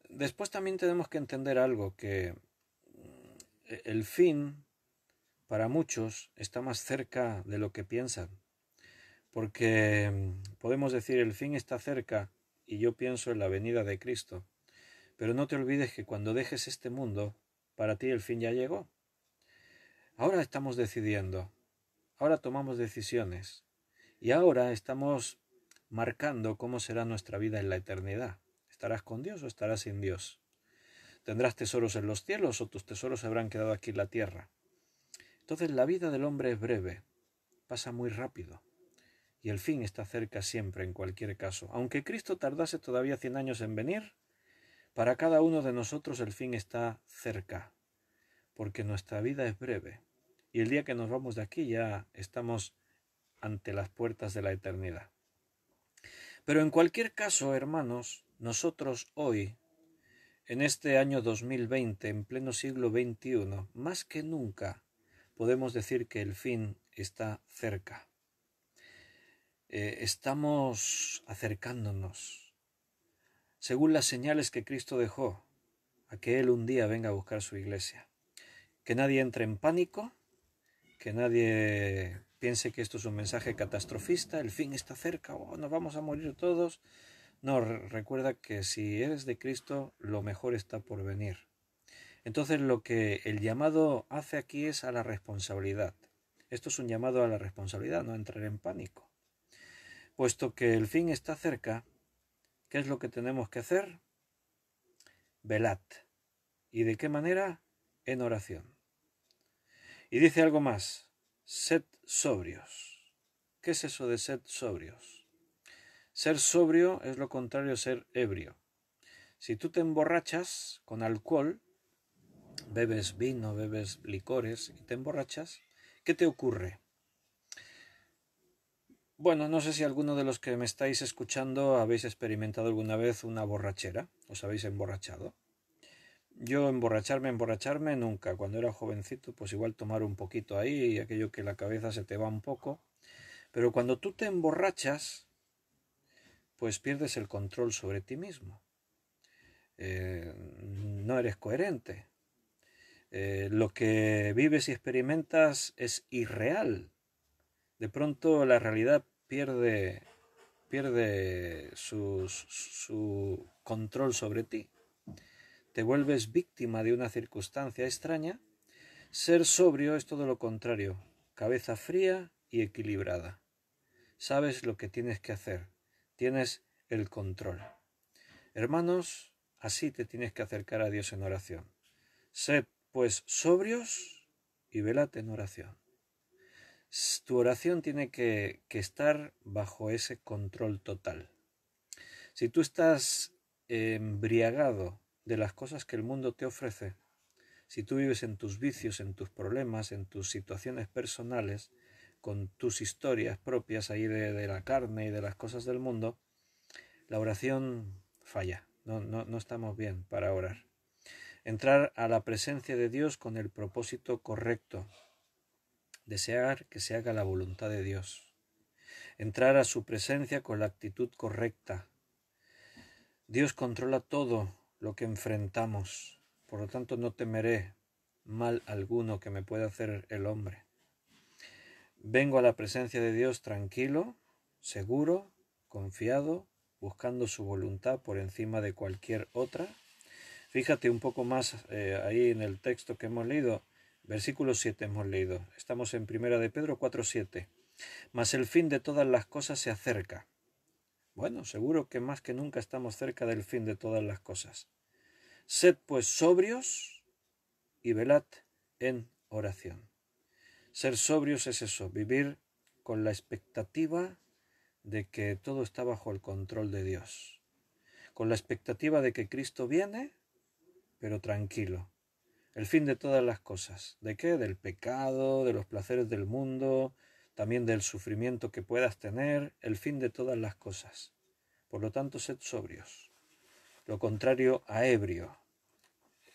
Después también tenemos que entender algo, que el fin, para muchos, está más cerca de lo que piensan. Porque podemos decir, el fin está cerca, y yo pienso en la venida de Cristo. Pero no te olvides que cuando dejes este mundo, para ti el fin ya llegó. Ahora estamos decidiendo, ahora tomamos decisiones, y ahora estamos marcando cómo será nuestra vida en la eternidad. ¿Estarás con Dios o estarás sin Dios? ¿Tendrás tesoros en los cielos o tus tesoros se habrán quedado aquí en la tierra? Entonces la vida del hombre es breve, pasa muy rápido, y el fin está cerca siempre en cualquier caso. Aunque Cristo tardase todavía 100 años en venir, para cada uno de nosotros el fin está cerca, porque nuestra vida es breve, y el día que nos vamos de aquí ya estamos ante las puertas de la eternidad. Pero en cualquier caso, hermanos, nosotros hoy, en este año 2020, en pleno siglo XXI, más que nunca, podemos decir que el fin está cerca. Estamos acercándonos, según las señales que Cristo dejó, a que Él un día venga a buscar su iglesia. Que nadie entre en pánico, que nadie piense que esto es un mensaje catastrofista, el fin está cerca, nos vamos a morir todos. No, recuerda que si eres de Cristo, lo mejor está por venir. Entonces lo que el llamado hace aquí es a la responsabilidad. Esto es un llamado a la responsabilidad, no a entrar en pánico. Puesto que el fin está cerca, ¿qué es lo que tenemos que hacer? Velad. ¿Y de qué manera? En oración. Y dice algo más, sed sobrios. ¿Qué es eso de sed sobrios? Ser sobrio es lo contrario a ser ebrio. Si tú te emborrachas con alcohol, bebes vino, bebes licores y te emborrachas, ¿qué te ocurre? Bueno, no sé si alguno de los que me estáis escuchando habéis experimentado alguna vez una borrachera, os habéis emborrachado. Yo emborracharme nunca. Cuando era jovencito, pues igual tomar un poquito ahí y aquello que la cabeza se te va un poco. Pero cuando tú te emborrachas, pues pierdes el control sobre ti mismo. No eres coherente. Lo que vives y experimentas es irreal. De pronto la realidad pierde su control sobre ti. Te vuelves víctima de una circunstancia extraña. Ser sobrio es todo lo contrario, cabeza fría y equilibrada. Sabes lo que tienes que hacer, tienes el control. Hermanos, así te tienes que acercar a Dios en oración. Sed pues sobrios y velad en oración. Tu oración tiene que estar bajo ese control total. Si tú estás embriagado de las cosas que el mundo te ofrece, si tú vives en tus vicios, en tus problemas, en tus situaciones personales, con tus historias propias ahí de la carne y de las cosas del mundo, la oración falla. No estamos bien para orar. Entrar a la presencia de Dios con el propósito correcto. Desear que se haga la voluntad de Dios. Entrar a su presencia con la actitud correcta. Dios controla todo lo que enfrentamos. Por lo tanto, no temeré mal alguno que me pueda hacer el hombre. Vengo a la presencia de Dios tranquilo, seguro, confiado, buscando su voluntad por encima de cualquier otra. Fíjate un poco más ahí en el texto que hemos leído, versículo 7 hemos leído. Estamos en 1 de Pedro 4:7. Mas el fin de todas las cosas se acerca. Bueno, seguro que más que nunca estamos cerca del fin de todas las cosas. Sed pues sobrios y velad en oración. Ser sobrios es eso, vivir con la expectativa de que todo está bajo el control de Dios. Con la expectativa de que Cristo viene, pero tranquilo. El fin de todas las cosas. ¿De qué? Del pecado, de los placeres del mundo, también del sufrimiento que puedas tener, el fin de todas las cosas. Por lo tanto, sed sobrios. Lo contrario a ebrio.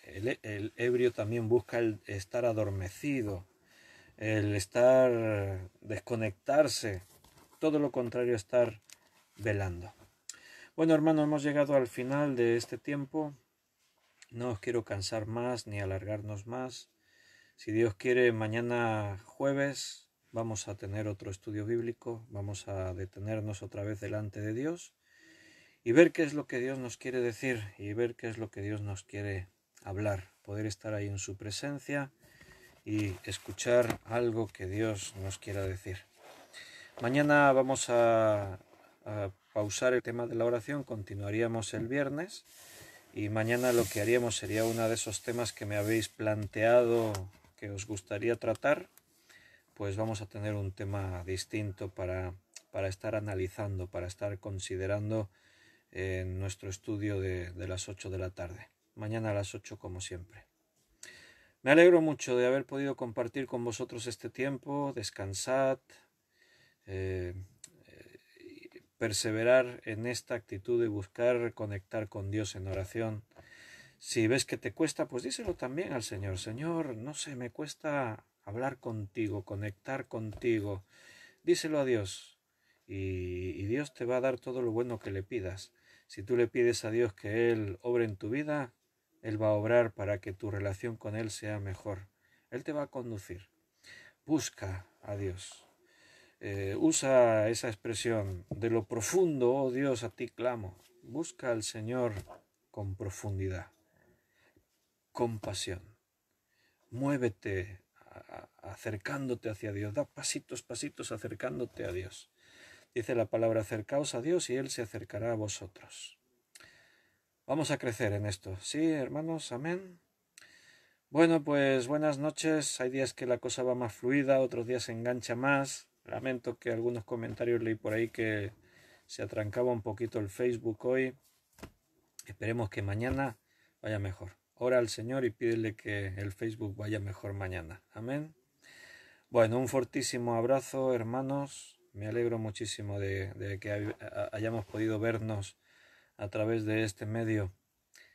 El ebrio también busca el estar adormecido, el estar desconectarse, todo lo contrario a estar velando. Bueno, hermano, hemos llegado al final de este tiempo. No os quiero cansar más ni alargarnos más. Si Dios quiere, mañana jueves vamos a tener otro estudio bíblico, vamos a detenernos otra vez delante de Dios y ver qué es lo que Dios nos quiere decir y ver qué es lo que Dios nos quiere hablar, poder estar ahí en su presencia y escuchar algo que Dios nos quiera decir. Mañana vamos a pausar el tema de la oración, continuaríamos el viernes y mañana lo que haríamos sería uno de esos temas que me habéis planteado que os gustaría tratar, pues vamos a tener un tema distinto para estar analizando, para estar considerando en nuestro estudio de las 8 de la tarde. Mañana a las 8 como siempre. Me alegro mucho de haber podido compartir con vosotros este tiempo. Descansad, perseverar en esta actitud de buscar conectar con Dios en oración. Si ves que te cuesta, pues díselo también al Señor. Señor, no sé, me cuesta hablar contigo, conectar contigo. Díselo a Dios y Dios te va a dar todo lo bueno que le pidas. Si tú le pides a Dios que Él obre en tu vida, Él va a obrar para que tu relación con Él sea mejor. Él te va a conducir. Busca a Dios. Usa esa expresión, de lo profundo, oh Dios, a ti clamo. Busca al Señor con profundidad, con pasión. Muévete acercándote hacia Dios. Da pasitos, pasitos acercándote a Dios. Dice la palabra, acercaos a Dios y Él se acercará a vosotros. Vamos a crecer en esto. ¿Sí, hermanos? Amén. Bueno, pues buenas noches. Hay días que la cosa va más fluida, otros días se engancha más. Lamento que algunos comentarios leí por ahí que se atrancaba un poquito el Facebook hoy. Esperemos que mañana vaya mejor. Ora al Señor y pídele que el Facebook vaya mejor mañana. Amén. Bueno, un fortísimo abrazo, hermanos. Me alegro muchísimo de que hayamos podido vernos a través de este medio.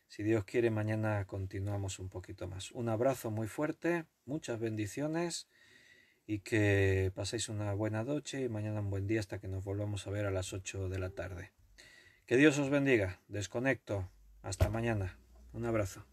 Si Dios quiere, mañana continuamos un poquito más. Un abrazo muy fuerte, muchas bendiciones y que paséis una buena noche y mañana un buen día hasta que nos volvamos a ver a las 8 de la tarde. Que Dios os bendiga. Desconecto. Hasta mañana. Un abrazo.